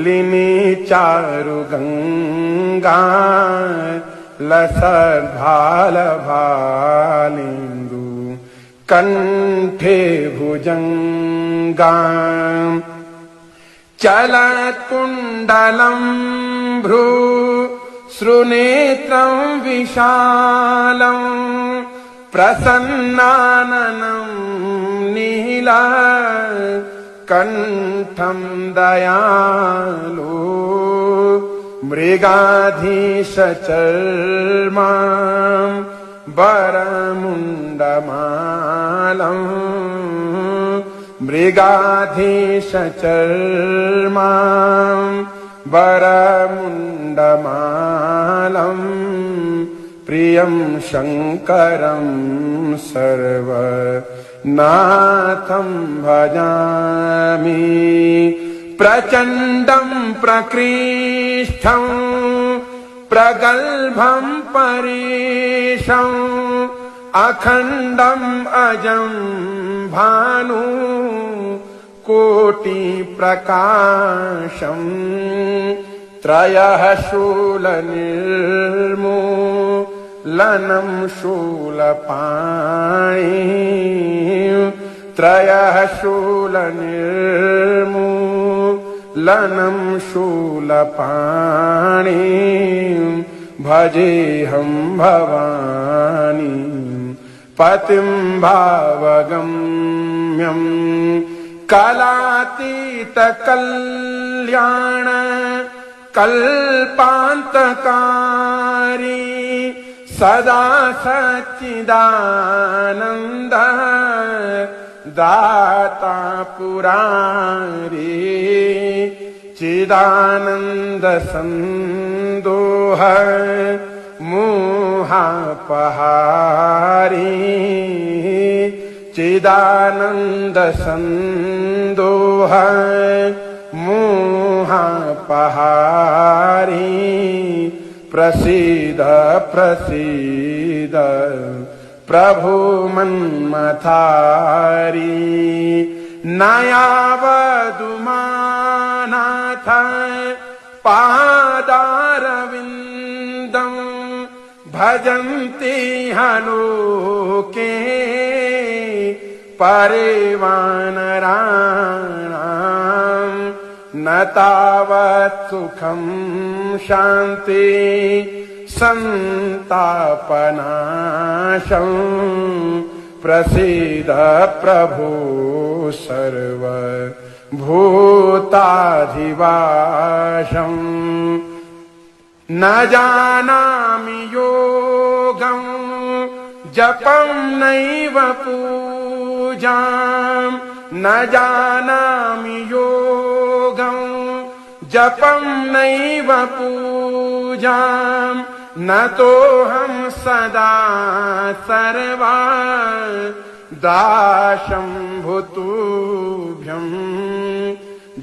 लिनि चारुगंगा लसद्भालभालेन्दु कंठे भुजंगा चलत्कुण्डलं भ्रू श्रुनेत्रं विशालं प्रसन्नाननं नीला कंठं दयालु मृगाधीशचर्मा वरमुण्डमालं मृगाधीशचर्मा वरमुण्डमालं प्रियं शङ्करं सर्वनाथं भजामि प्रचण्डं प्रकृष्टं प्रगल्भं परेशं अखण्डं अजं भानु कोटि प्रकाशं त्रयः शूलनिर्मूलनं शूलपाणि त्रयः शूलनिर्मूलनं शूलपाणि भजेऽहं भवानी पतिं भावगम्यं कालातीत कल्याण कल्पान्तकारी सदा सच्चिदानन्द दाता पुरारी चिदानन्द संदोह मोहापहारी चिदानन्द संदोह मोहापहारी प्रसीद प्रसीद प्रभु मन्मथारी नयावदुमानाथ पादारविन्दं भजन्ति हलोके परिवानराणां न तावत् सुखं शान्ति संतापनाशं प्रसीद प्रभु सर्व भूताधिवासं न जानामि योगं जपं नैव पूजां न जानामि योगं जपं नैव पूजां न तोऽहं सदा सर्वा दाशं भूतुभ्यं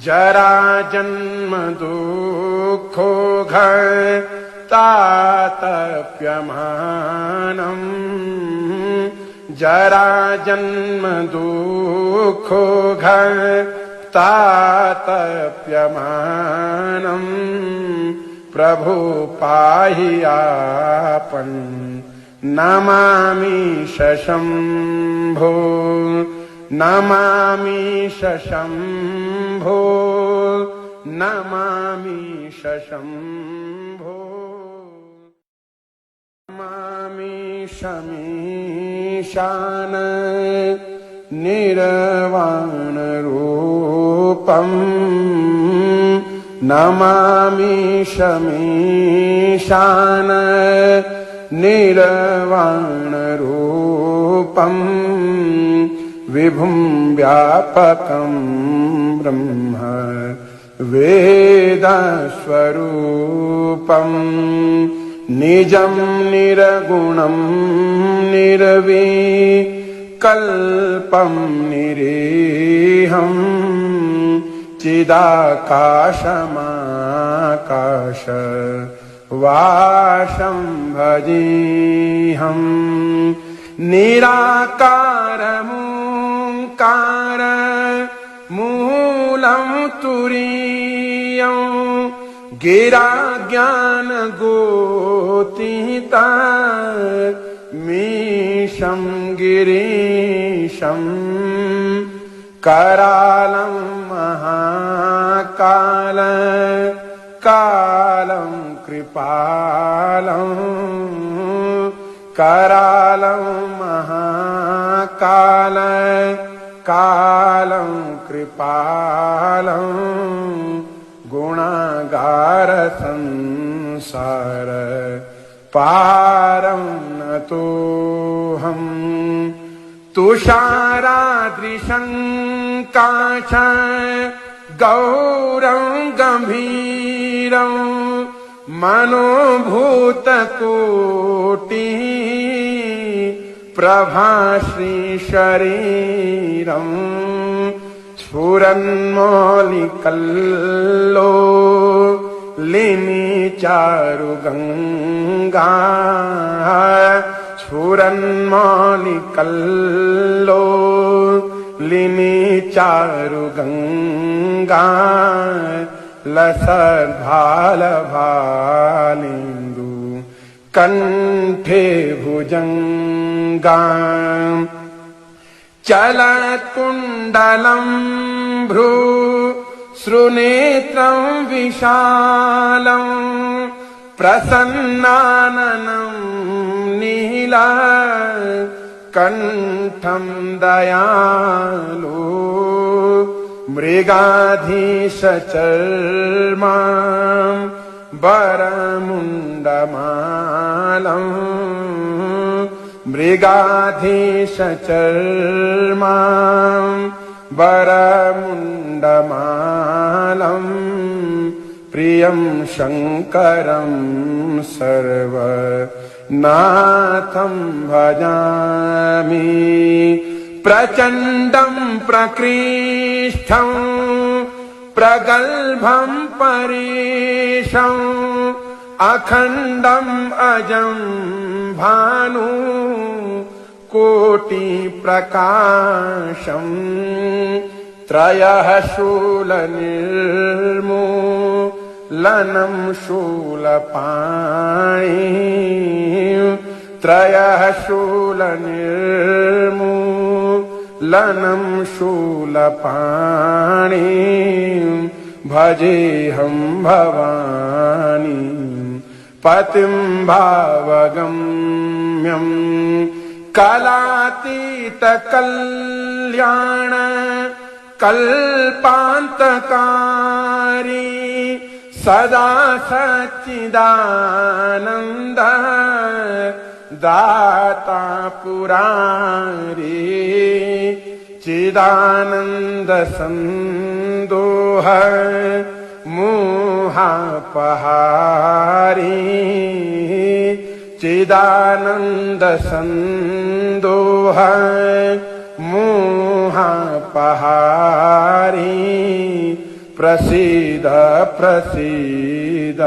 जरा जन्म दुःखो तातप्यमानं जरा जन्म दुःखो तातप्यमानं प्रभु पाहि आपन् नमामि शम्भो नमामि शम्भो नमामि शम्भो नमामि शमीशान निर्वाण रूपम् नमामि शमीशान निर्वाण रूपम् विभुं व्यापकं ब्रह्म वेदस्वरूपम् निजं निर्गुणं निर्विकल्पं निरीहम् चिदाकाशमाकाश वाशं भजेऽहम् निराकारमोङ्कार मूलं तुरीयं गिरा ज्ञानगोतीता मीशं गिरीशं करालं महाकाल कालं कृपालं करालं महाकाल कालं कृपालं गुणागार संसार पारं नतोऽहम् तुषारादृशं काश गौरं गम्भीरं मनोभूतकोटि प्रभाश्री शरीरं स्फुरन्मौलिकल्लोलिनी चारुगङ्गा स्फुरन्मौलिकल्लोलिनी चारुगङ्गा लसद्भालभालिन्दु कण्ठे भुजङ्गा चलत्कुण्डलं भ्रू श्रुनेत्रं विशालं प्रसन्नाननं नीला कण्ठं दयालु मृगाधीशचर्मां वरमुण्डमालं मृगाधीशचर्मां वरमुण्डमालं प्रियं शङ्करं सर्वनाथं भजामि प्रचण्डं प्रकृष्टं प्रगल्भं परेशं अखण्डं अजं भानु कोटिप्रकाशं त्रयः शूलनिर्मूलनं शूलपाणि त्रयः शूलनिर्मूलनं शूलपाणि भजेऽहं भवानी पतिं भावगम्यं कलातीतकल्याण कल्पान्तकारी सदा सच्चिदानन्द दाता पुरारी चिदानन्द सन्दोह मोहापहारी चिदानन्द सन्दोह मोहापहारी प्रसीद प्रसीद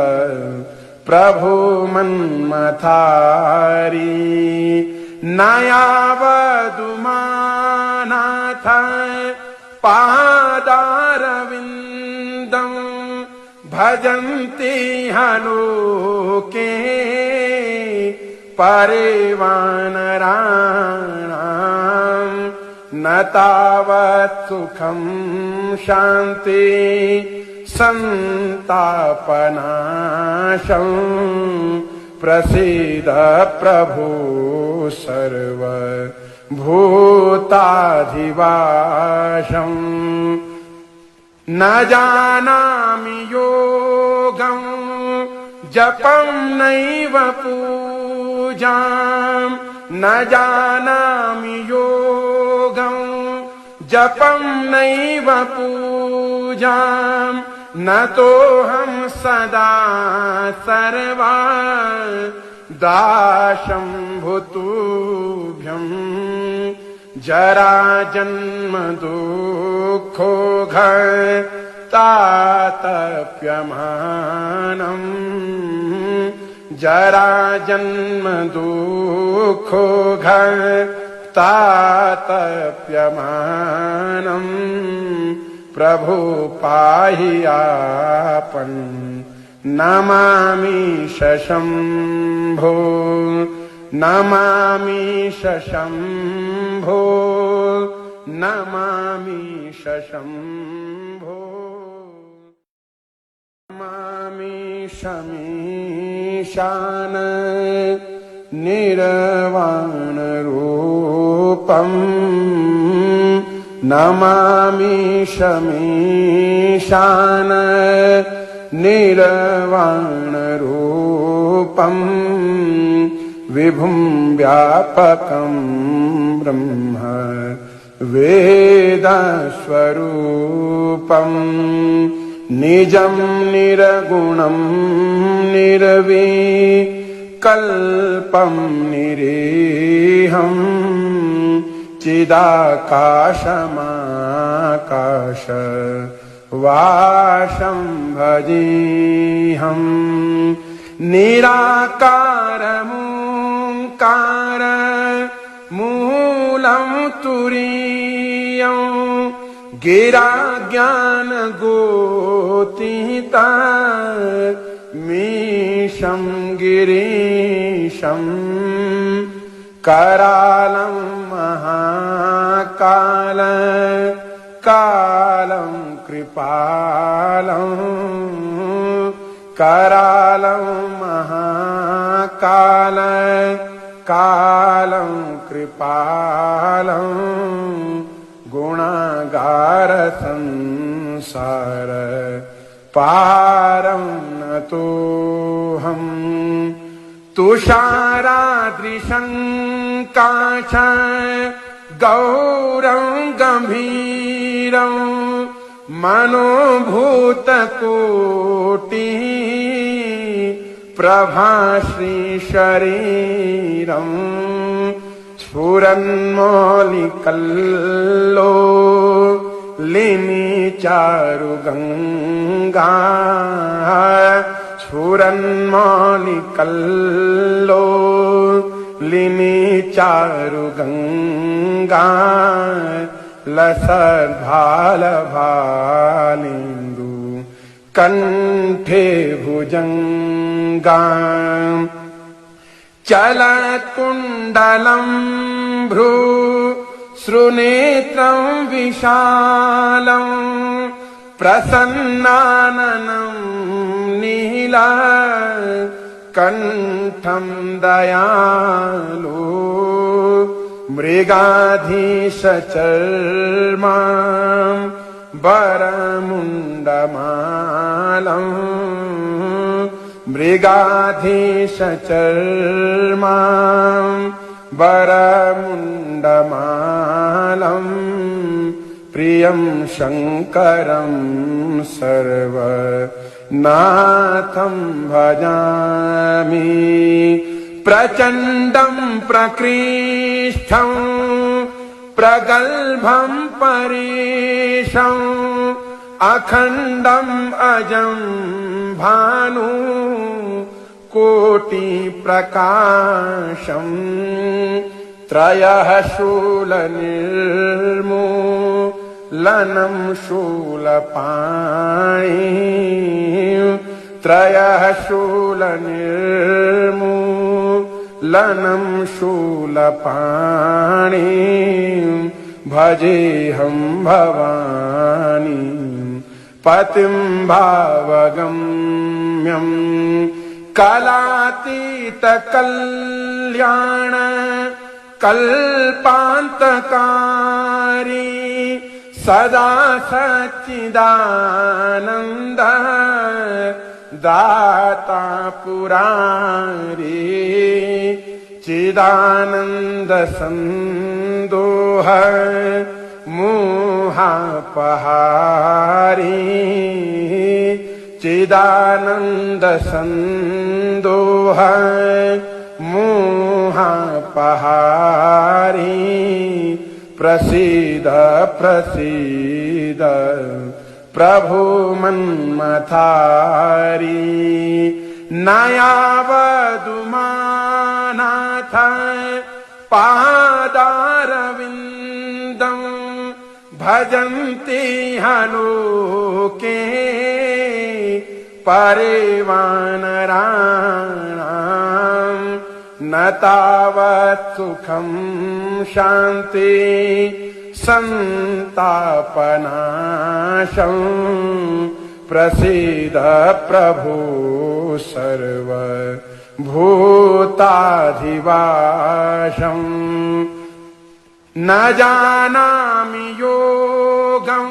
प्रभु मन्मथारी नयावदुमानाथ पादारविन्दं भजन्ति हलोके परिवानराणां न तावत् सुखं शान्ति संतापनाशं प्रसीद प्रभु सर्वभूताधिवासं न जानामि योगं जपं नैव पूजां न जानामि योगं जपं नैव पूजां न तोऽहं सदा सर्वा दाशं भूतुभ्यं जरा जन्म दुःखो तातप्यमानं जरा जन्म दुःखो तातप्यमानं प्रभु पाहि आपन् नमामि शम्भो नमामि शम्भो नमामि शम्भो नमामि शमीशान निर्वाणरूपम् नमामि शमीशान निर्वाणरूपम् विभुं व्यापकं ब्रह्म वेदस्वरूपं निजं निर्गुणं निर्विकल्पं निरीहं चिदाकाशमाकाश वाशं भजेऽहं निराकारमोङ्कार मूलं तुरीयं गिरा ज्ञानगोतीता मीशं गिरीशं करालं महाकाल कालं कृपालं करालं महाकाल कालं कृपालं गुणागार सार संसार पारं नतोऽहम् तुषारादृशं काश गौरं गंभीरं मनोभूतकोटि प्रभाश्री शरीरं स्फुरन्मौलिकल्लोलिनी चारुगंगा स्फुरन्मौलिकल्लोलिनी चारुगंगा लसद्भालभालिन्दु कंठे भुजंगा चलत्कुण्डलं भ्रू श्रुनेत्रं विशालं प्रसन्नाननं नीला कंठं दयालु मृगाधीशचर्मा वरमुण्डमालं मृगाधीशचर्मा वरमुण्डमालं प्रियं शङ्करं सर्वनाथं भजामि प्रचण्डं प्रकृष्टं प्रगल्भं परेशं अखण्डं अजं भानु कोटि प्रकाशं त्रयः शूलनिर्मूलनं शूलपाणि त्रयः शूलनिर्मूलनं शूलपाणि भजेऽहं भवानी पतिं भावगम्यं कलातीत कल्याण कल्पान्तकारी सदा सच्चिदानन्द दाता पुरारी चिदानन्द संदोह मोहापहारी चिदानन्द संदोह मोहापहारी प्रसीद प्रसीद प्रभु मन्मथारी नयावदुमानाथ पादारविन्दं भजन्ति हलोके परे वानराणां न तावत् सुखं शान्ति संतापनाशं प्रसीद प्रभो सर्वभूताधिवासं न जानामि योगं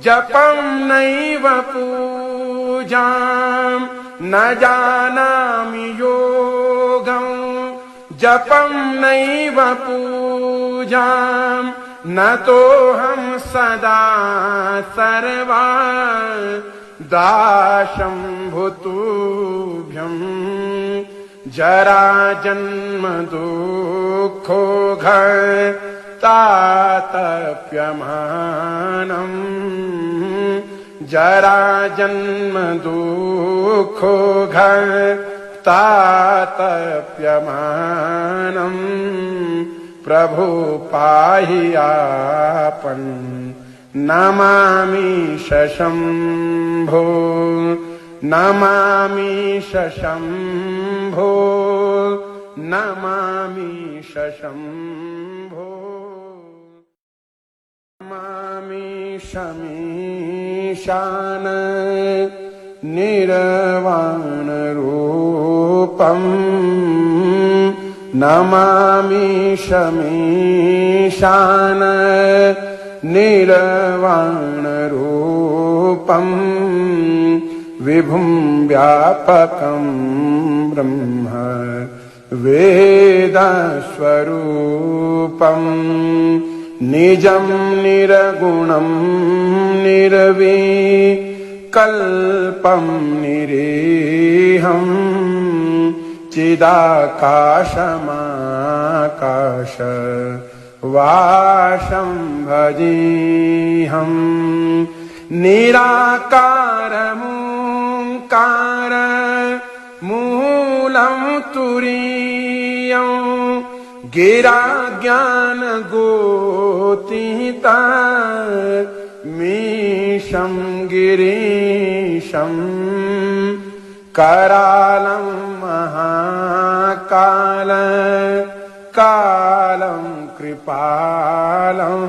जपं नैव पूजां न जानामि योगं जपं नैव पूजां न तोऽहं सदा सर्वा दाशं भूतुभ्यं जरा जन्म दुःखो तातप्यमानं जरा जन्म दुःखो तातप्यमानं प्रभु पाहि आपन् नमामि शम्भो नमामि शम्भो नमामि शम्भो नमामि शमीशान निर्वाण रूपम् नमामि शमीशान निर्वाणरूपम् विभुं व्यापकं ब्रह्म वेदस्वरूपम् निजं निरगुणं निर्विकल्पं निरीहम् चिदाकाशमाकाश वाशं भजेऽहम् निराकारमोङ्कार मूलं तुरीयं गिरा ज्ञानगोतीता मीशं गिरीशं करालं महाकाल कालं कृपालं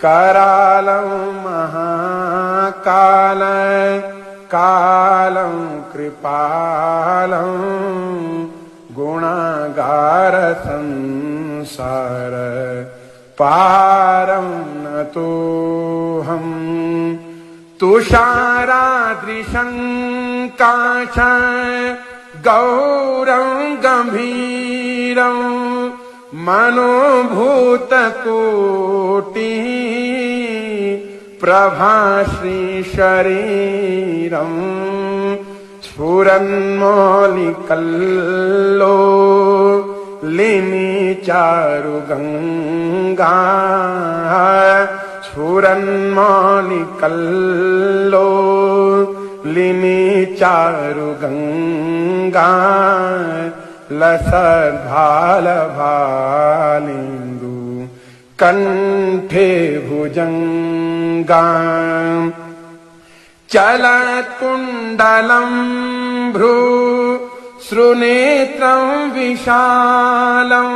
करालं महाकाल कालं कृपालं गुणागार संसार पारं नतोऽहम् तुषारादृशं काश गौरं गम्भीरं मनोभूतकोटि प्रभाश्रीशरीरं स्फुरन्मौलिकल्लो लिनिचारुगङ्गा स्फुरन्मौलिकल्लो लिनिचारुगङ्गा लसद्भालभालिन्दु कण्ठे भुजङ्गा चलत्कुण्डलं भ्रू श्रुनेत्रं विशालं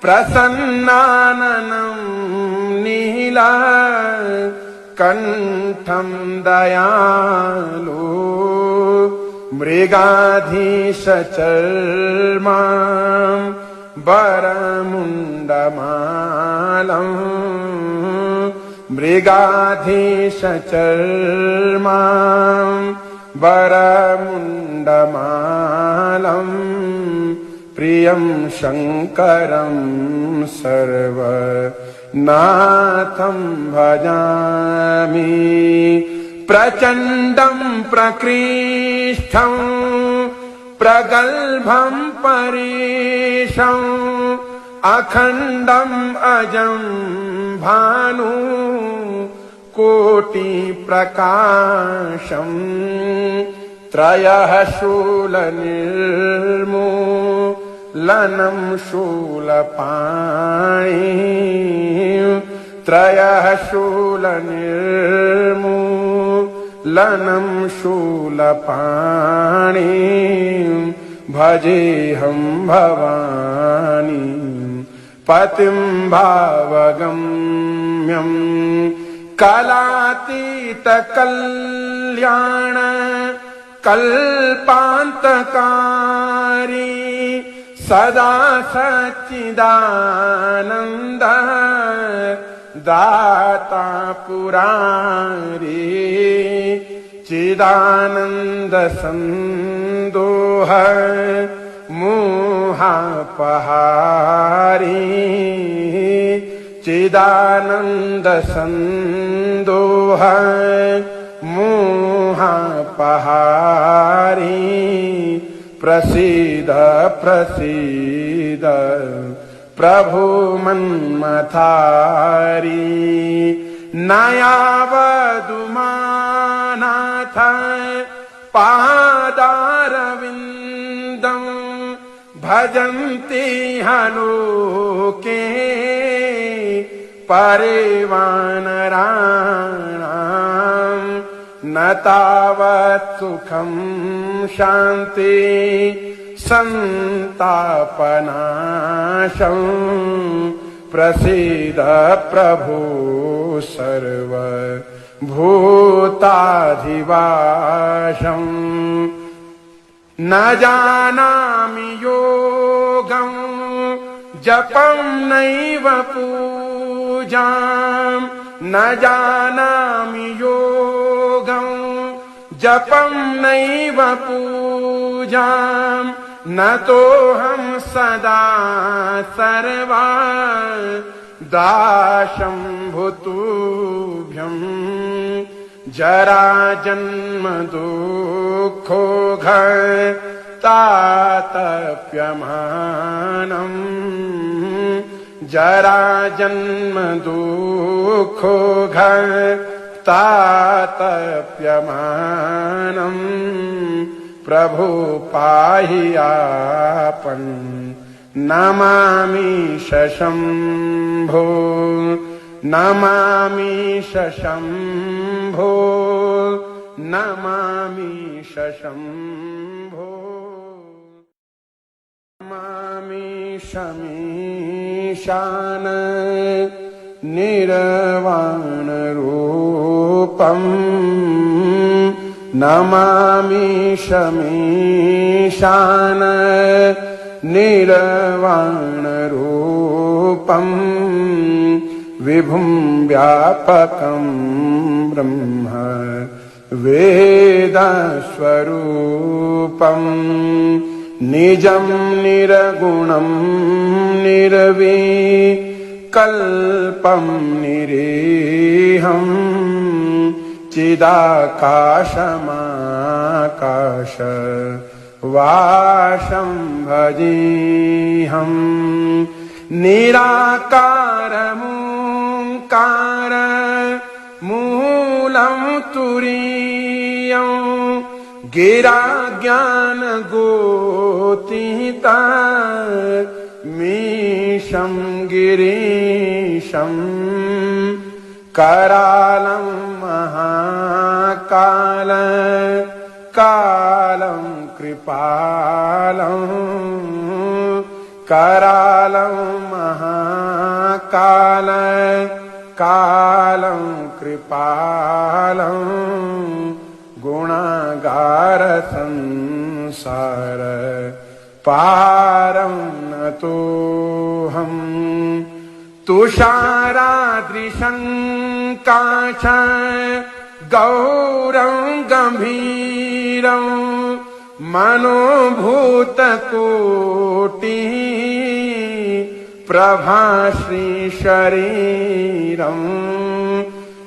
प्रसन्नाननं नीला कण्ठं दयालु मृगाधीशचर्मा वरमुण्डमालम् मृगाधीशचर्मा वरमुण्डमालम् प्रियं शङ्करं सर्वनाथं भजामि प्रचण्डं प्रकृष्टं प्रगल्भं परेशम् अखण्डम् अजं भानु कोटिप्रकाशम् त्रयः शूलनिर्मूलनं शूलपाणि त्रयः शूलनिर्मूलनं शूलपाणि भजेऽहं भवानी पतिं भावगम्यं कलातीतकल्याण कल्पान्तकारी सदा सच्चिदानन्द दाता पुरारी चिदानन्द सन्दोह मोहापहारी चिदानन्द सन्दोह मोहापहारी प्रसीद प्रसीद प्रभो मन्मथारी नयावदुमानाथ पादारविन्दं भजन्ति हलोके परिवानराणां न तावत् सुखं शान्ति संतापनाशं प्रसीद प्रभो सर्वभूताधिवासं न जानामि योगं जपं नैव पूजां न जानामि योगं जपं नैव पूजां न तोऽहं सदा सर्वा दाशं भूतुभ्यं जरा जन्म दुःखो तातप्यमानम् जरा जन्म दुःखो तातप्यमानम् प्रभु पाहि आपन् नमामि शम्भो नमामि शम्भो नमामि शम्भो नमामि शमीशान निर्वाण रूपम् नमामि शमीशान निर्वाण रूपम् विभुं व्यापकं ब्रह्म वेदस्वरूपम् निजं निरगुणं निर्विकल्पं निरीहम् चिदाकाशमाकाश वाशं भजेऽहम् निराकारमोङ्कार मूलं तुरीयं गिरा ज्ञानगोतीता मीशं गिरीशं करालं महाकाल कालं कृपालं करालं महाकाल कालं कृपालं गुणागार संसार पारं नतोऽहम् तुषारादृशं काश गौरं गंभीरं मनोभूतकोटिः प्रभाश्री शरीरम्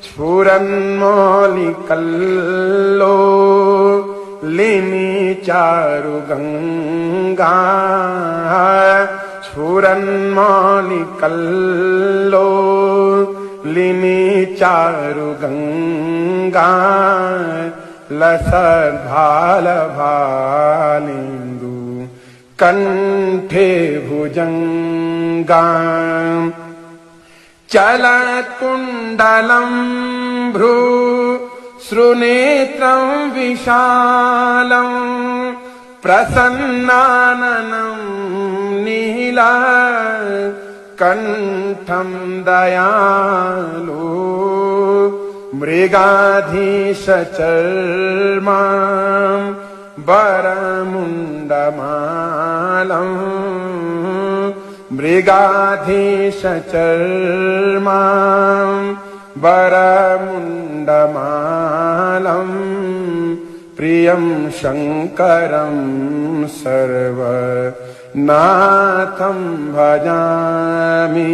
स्फुरन्मौलिकल्लोलिनी चारुगङ्गा स्फुरन्मौलिकल्लोलिनी चारुगङ्गा लसद्भालभालेन्दु कंठे भुजंगा चलत्कुण्डलं भ्रू श्रुनेत्रं विशालं प्रसन्नाननं नीला कंठं दयालु मृगाधीशचर्मा वरमुण्डमालं मृगाधीशचर्मा वरमुण्डमालं प्रियं शङ्करं सर्वनाथं भजामि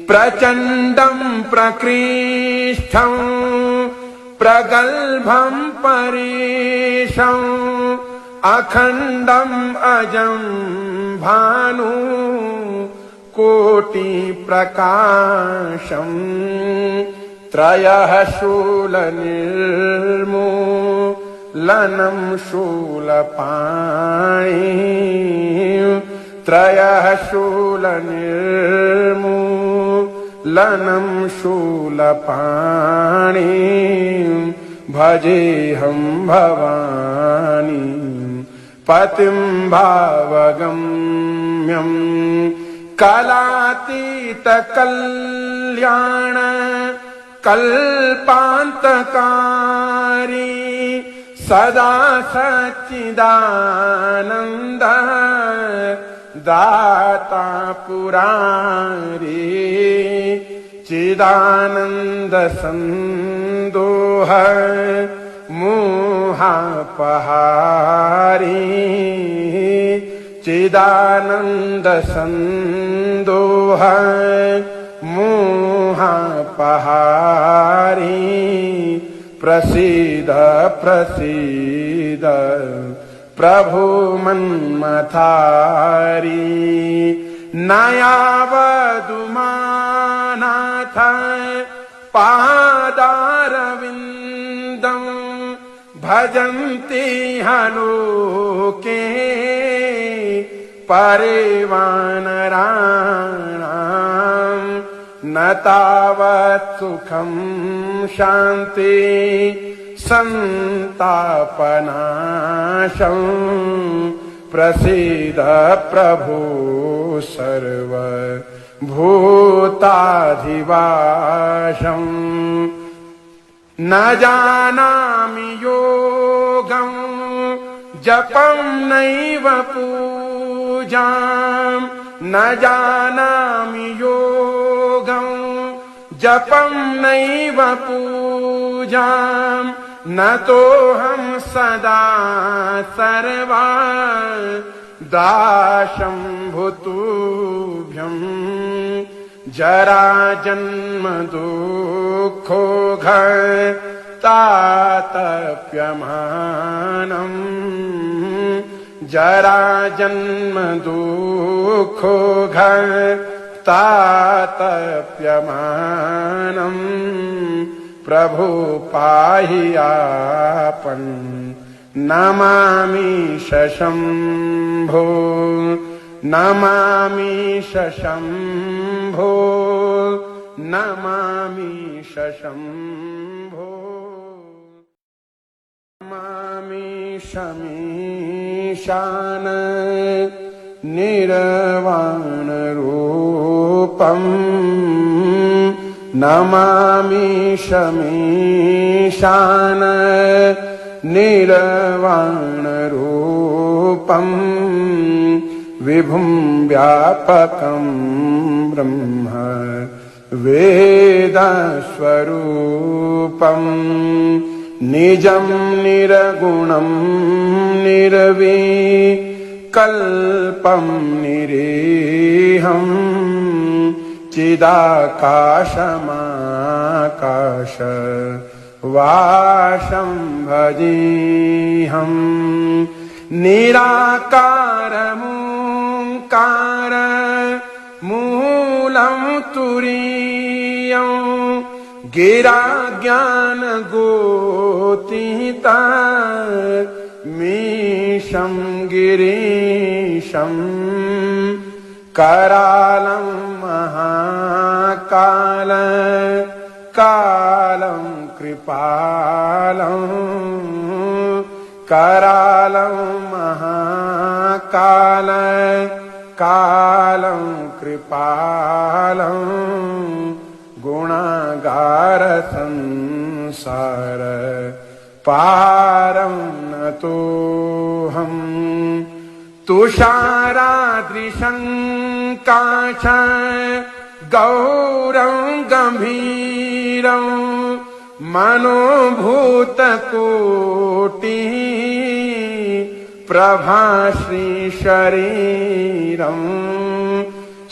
प्रचण्डं प्रकृष्टं प्रगल्भं परेशम् अखण्डम् अजं भानु कोटि प्रकाशम् त्रयः शूलनिर्मूलनं शूलपाणि त्रयः शूलनिर्मूलनं शूलपाणि भजेऽहं भवानी पतिं भावगम्यं कलातीत कल्याण कल्पान्तकारी सदा सच्चिदानन्द दाता पुरारी चिदानंद संदोह मुहापहारी चिदानंद संदोह मुहापहारी प्रसीद प्रसीद प्रभु मन्मथारी नयावदुमानाथ पादारविन्दं भजन्ति हलोके परिवानराणां न तावत् सुखं शान्ति संतापनाशं प्रसीद प्रभु सर्व भूताधिवासं न जानामि योगं जपं नैव पूजां न जानामि योगं जपं नैव पूजां न तोऽहं सदा सर्वा दाशं भूतुभ्यं जरा जन्म दुःखो तातप्यमानम् जरा जन्म दुःखो तातप्यमानम् प्रभु पाहि आपन् नमामि शशम्भो नमामि शशम्भो नमामि शशम्भो नमामि शमीशान निर्वाण रूपम् नमामि शमीशान निर्वाण रूपम् विभुं व्यापकं ब्रह्म वेदस्वरूपम् निजं निर्गुणं निर्विकल्पं निरीहम् चिदाकाशमाकाश वाशं भजेऽहम् निराकारमोङ्कार मूलं तुरीयं गिरा ज्ञानगोतीता मीशं गिरीशं करालं महाकाल कालं कृपालं करालं महाकाल कालं कृपालं गुणागार संसार पारं नतोऽहम् तुषारादृशं काश गौरं गंभीरं मनोभूतकोटि प्रभाश्री शरीरं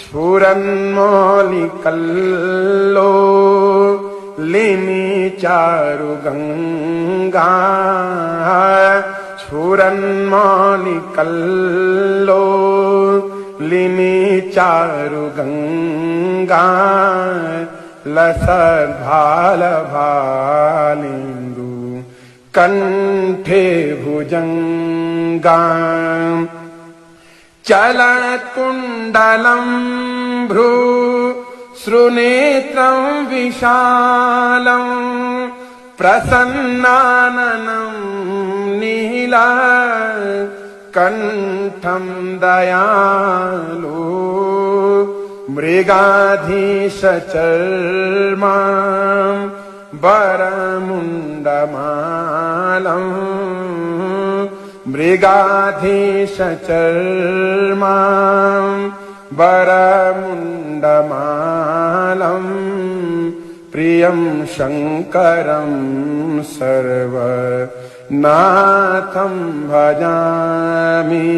स्फुरन्मौलिकल्लोलिनी चारुगंगा स्फुरन्मौलिकल्लोलिनी चारुगंगा लसद्भालभालेन्दु कंठे भुजंगा चलत्कुण्डलं भ्रू श्रुनेत्रं विशालं प्रसन्नाननं नीला कंठं दयालु मृगाधीशचर्मा वरमुण्डमालं मृगाधीशचर्मा वरमुण्डमालम् प्रियं शङ्करं सर्वनाथं भजामि।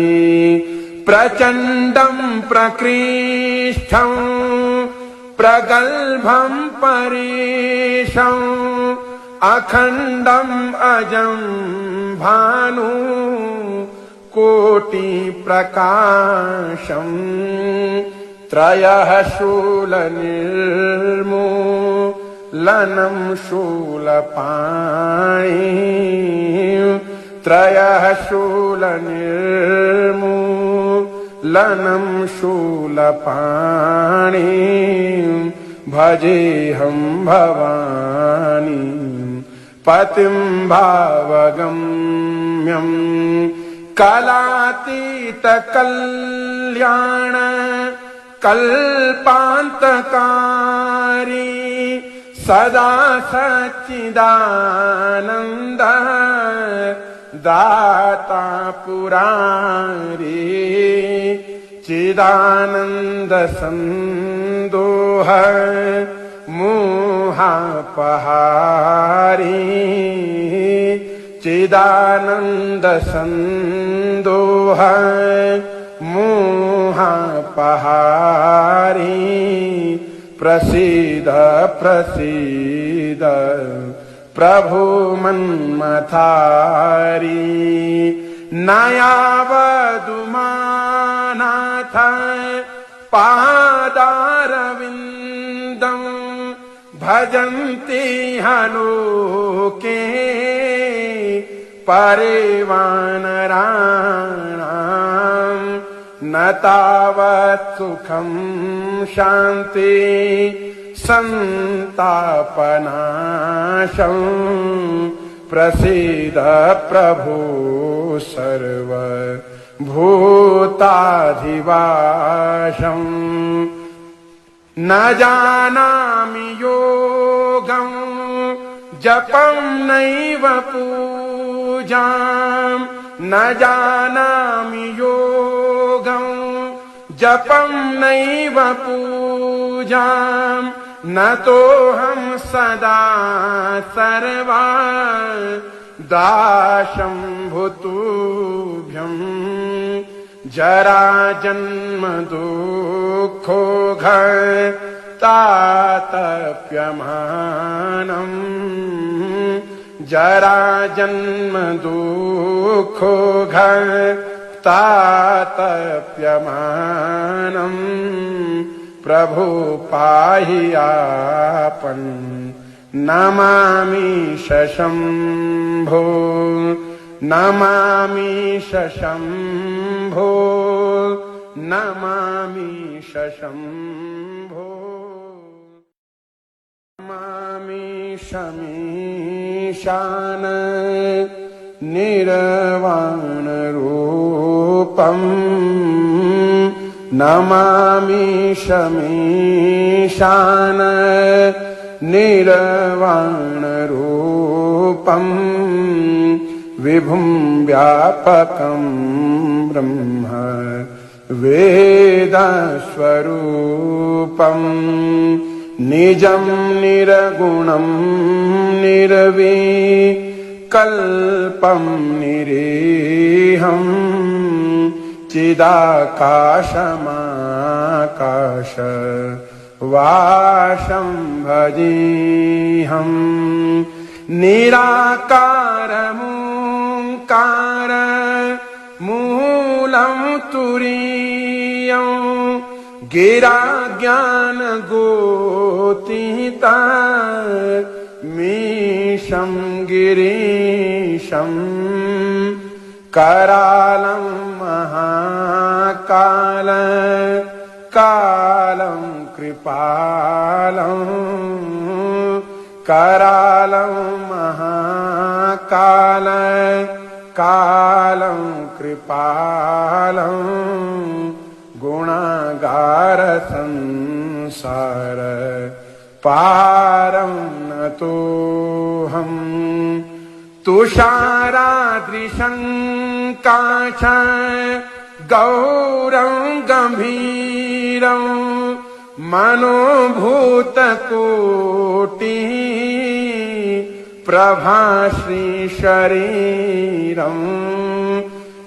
प्रचण्डं प्रकृष्टं प्रगल्भं परेशं अखण्डं अजं भानु कोटिप्रकाशं त्रयः शूलनिर्मूलनं शूलपाणि त्रयः शूलनिर्मूलनं शूलपाणि भजेऽहं भवानी पतिं भावगम्यं कलातीतकल्याण कल्पान्तकारी सदा सच्चिदानन्द दाता पुरारी चिदानन्द संदोह मोहापहारी चिदानन्द संदोह मोहापहारी प्रसीद प्रसीद प्रभु मन्मथारी नयावदुमानाथ पादारविन्दं भजन्ति लोके परे वानराणां न तावत् सुखं शान्ति संतापनाशं प्रसीद प्रभु सर्वभूताधिवासं न जानामि योगं जपं नैव पूजां न जानामि योगं जपं नैव पूजां न तोऽहं सदा सर्वा दाशं भूतुभ्यं जरा जन्म दुःखो तातप्यमानम् जरा जन्म दुःखो तातप्यमानम् प्रभु पाहि आपन् नमामि शम्भो नमामि शम्भो नमामि शम्भो नमामि शमीशान निर्वाण रूपम् नमामि शमीशान निर्वाण रूपम् विभुं व्यापकं ब्रह्म वेदस्वरूपम् निजं निर्गुणं निर्विकल्पं निरीहम् चिदाकाशमाकाश वाशं भजेऽहम् निराकारमोङ्कार मूलं तुरीयं गिरा ज्ञानगोतीता मीशं गिरीशं करालं महाकाल कालं कृपालं करालं महाकाल कालं कृपालं गुणागार संसार पारं नतोऽहम् तुषारादृशं गौरं गंभीरं मनोभूतकोटि प्रभाश्री शरीरं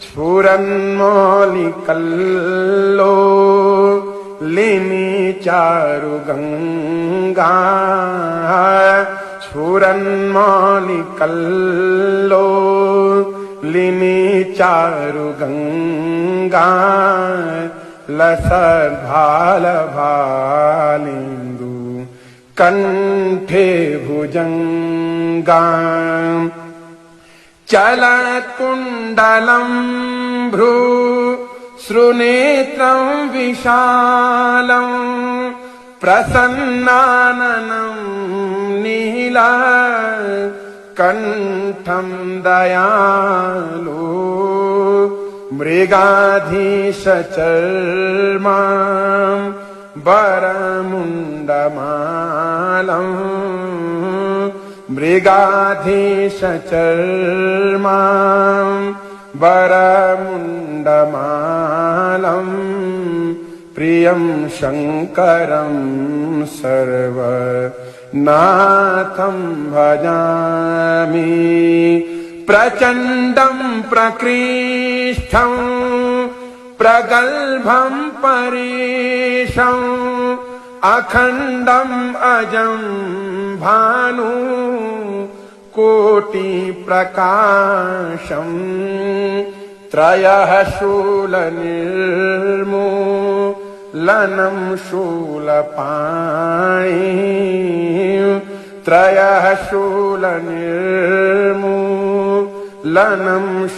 स्फुरन्मौलिकल्लोलिनी चारुगंगा स्फुरन्मौलिकल्लोलिनी चारुगंगा लसद्भालभालेन्दु कंठे भुजंगा चलत्कुण्डलं भ्रू श्रुनेत्रं विशालं प्रसन्नाननं नीला कंठं दयालु मृगाधीशचर्मा वरमुण्डमालं मृगाधीशचर्मा वरमुण्डमालं प्रियं शङ्करं सर्वनाथं भजामि प्रचण्डं प्रकृष्टं प्रगल्भं परेशं अखण्डं अजं भानु कोटि प्रकाशं त्रयः शूलनिर्मूलनं शूलपाणि त्रयः शूलनिर्मूलनं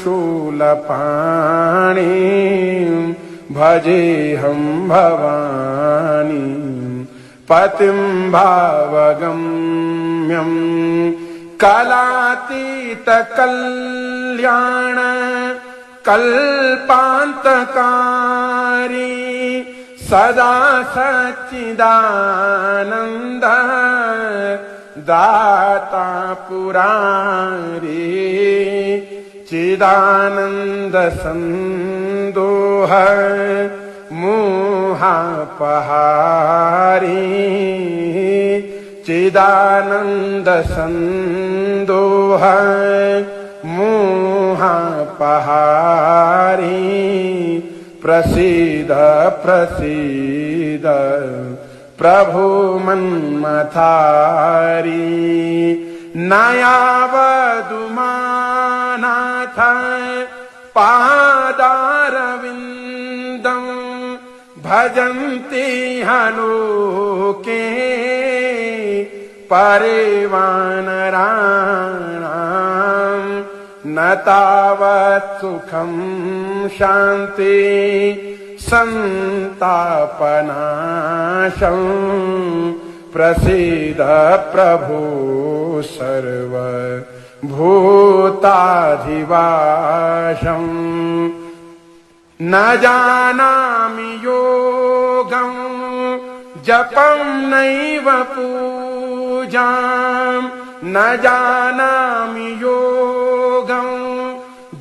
शूलपाणि भजेऽहं भवानी पतिं भावगम्यं कलातीतकल्याण कल्पान्तकारी सदा सच्चिदानन्द दाता पुरारी चिदानन्द संदोह मोहापहारी चिदानन्द संदोह मोहापहारी प्रसीद प्रसीद प्रभु मन्मथारी नयावदुमानाथ पादारविन्दं भजन्ति हलोके परिवानराणां न तावत् सुखं शान्ति संतापनाशं प्रसीद प्रभो सर्वभूताधिवासं न जानामि योगं जपं नैव पूजां न जानामि योगं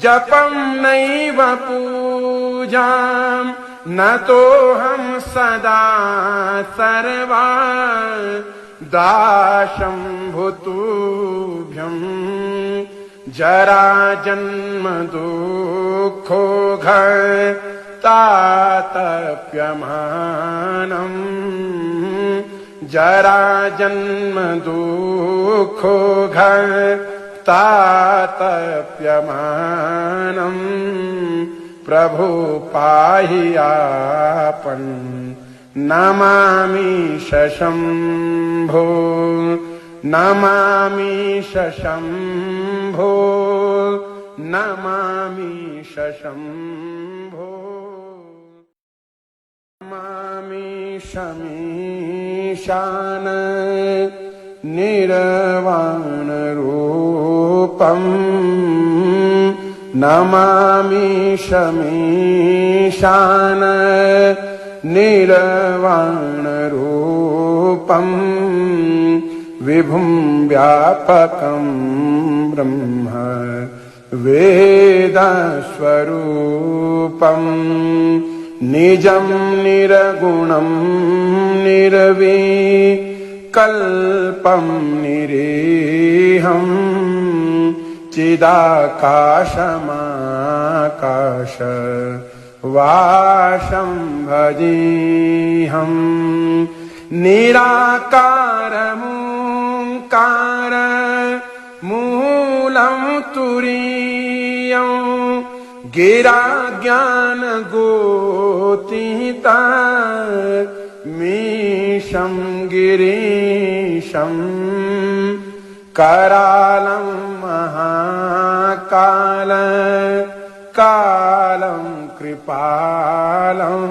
जपं नैव पूजां न तोऽहं सदा सर्वा दाशं भूतुभ्यं जरा जन्म दुःखो तातप्यमानं जरा जन्म दुःखो तातप्यमानं प्रभु पाहि आपन् नमामि शशम्भो नमामि शशम्भो नमामि शशम्भो नमामि शमीशान निर्वाण रूपम् नमामि शमीशान निर्वाण रूपम् विभुं व्यापकं ब्रह्म वेदस्वरूपं निजं निर्गुणं निर्विकल्पं निरीहं चिदाकाशमाकाश वाशं भजेऽहं निराकारमोङ्कार मूलं तुरीयं गिरा ज्ञानगोतीता मीशं गिरीशं करालं महाकाल कालं कृपालं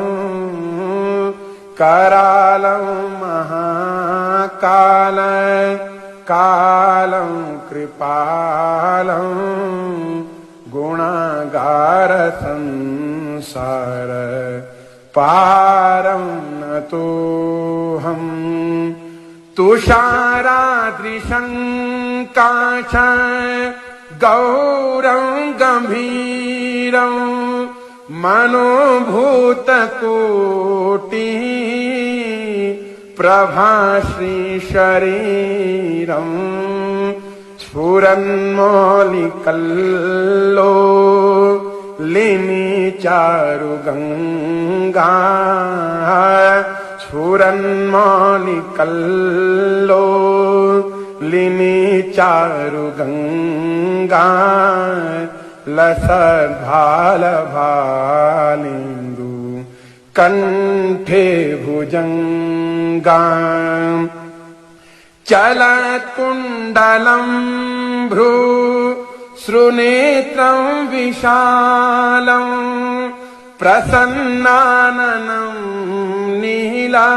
करालं महाकाल कालं कृपालं गुणागार संसार पारं नतोऽहं तुषारादृशं काश गौरं गम्भीरं मनोभूतकोटि प्रभाश्री शरीरं स्फुरन्मौलिकल्लोलिनी चारुगङ्गा स्फुरन्मौलिकल्लोलिनी चारुगङ्गा लसद्भालभालिन्दु कंठे भुजंगा चलत्कुण्डलं भ्रू श्रुनेत्रं विशालं प्रसन्नाननं नीला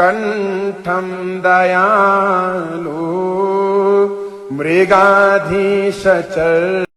कंठं दयालु मृगाधीशचर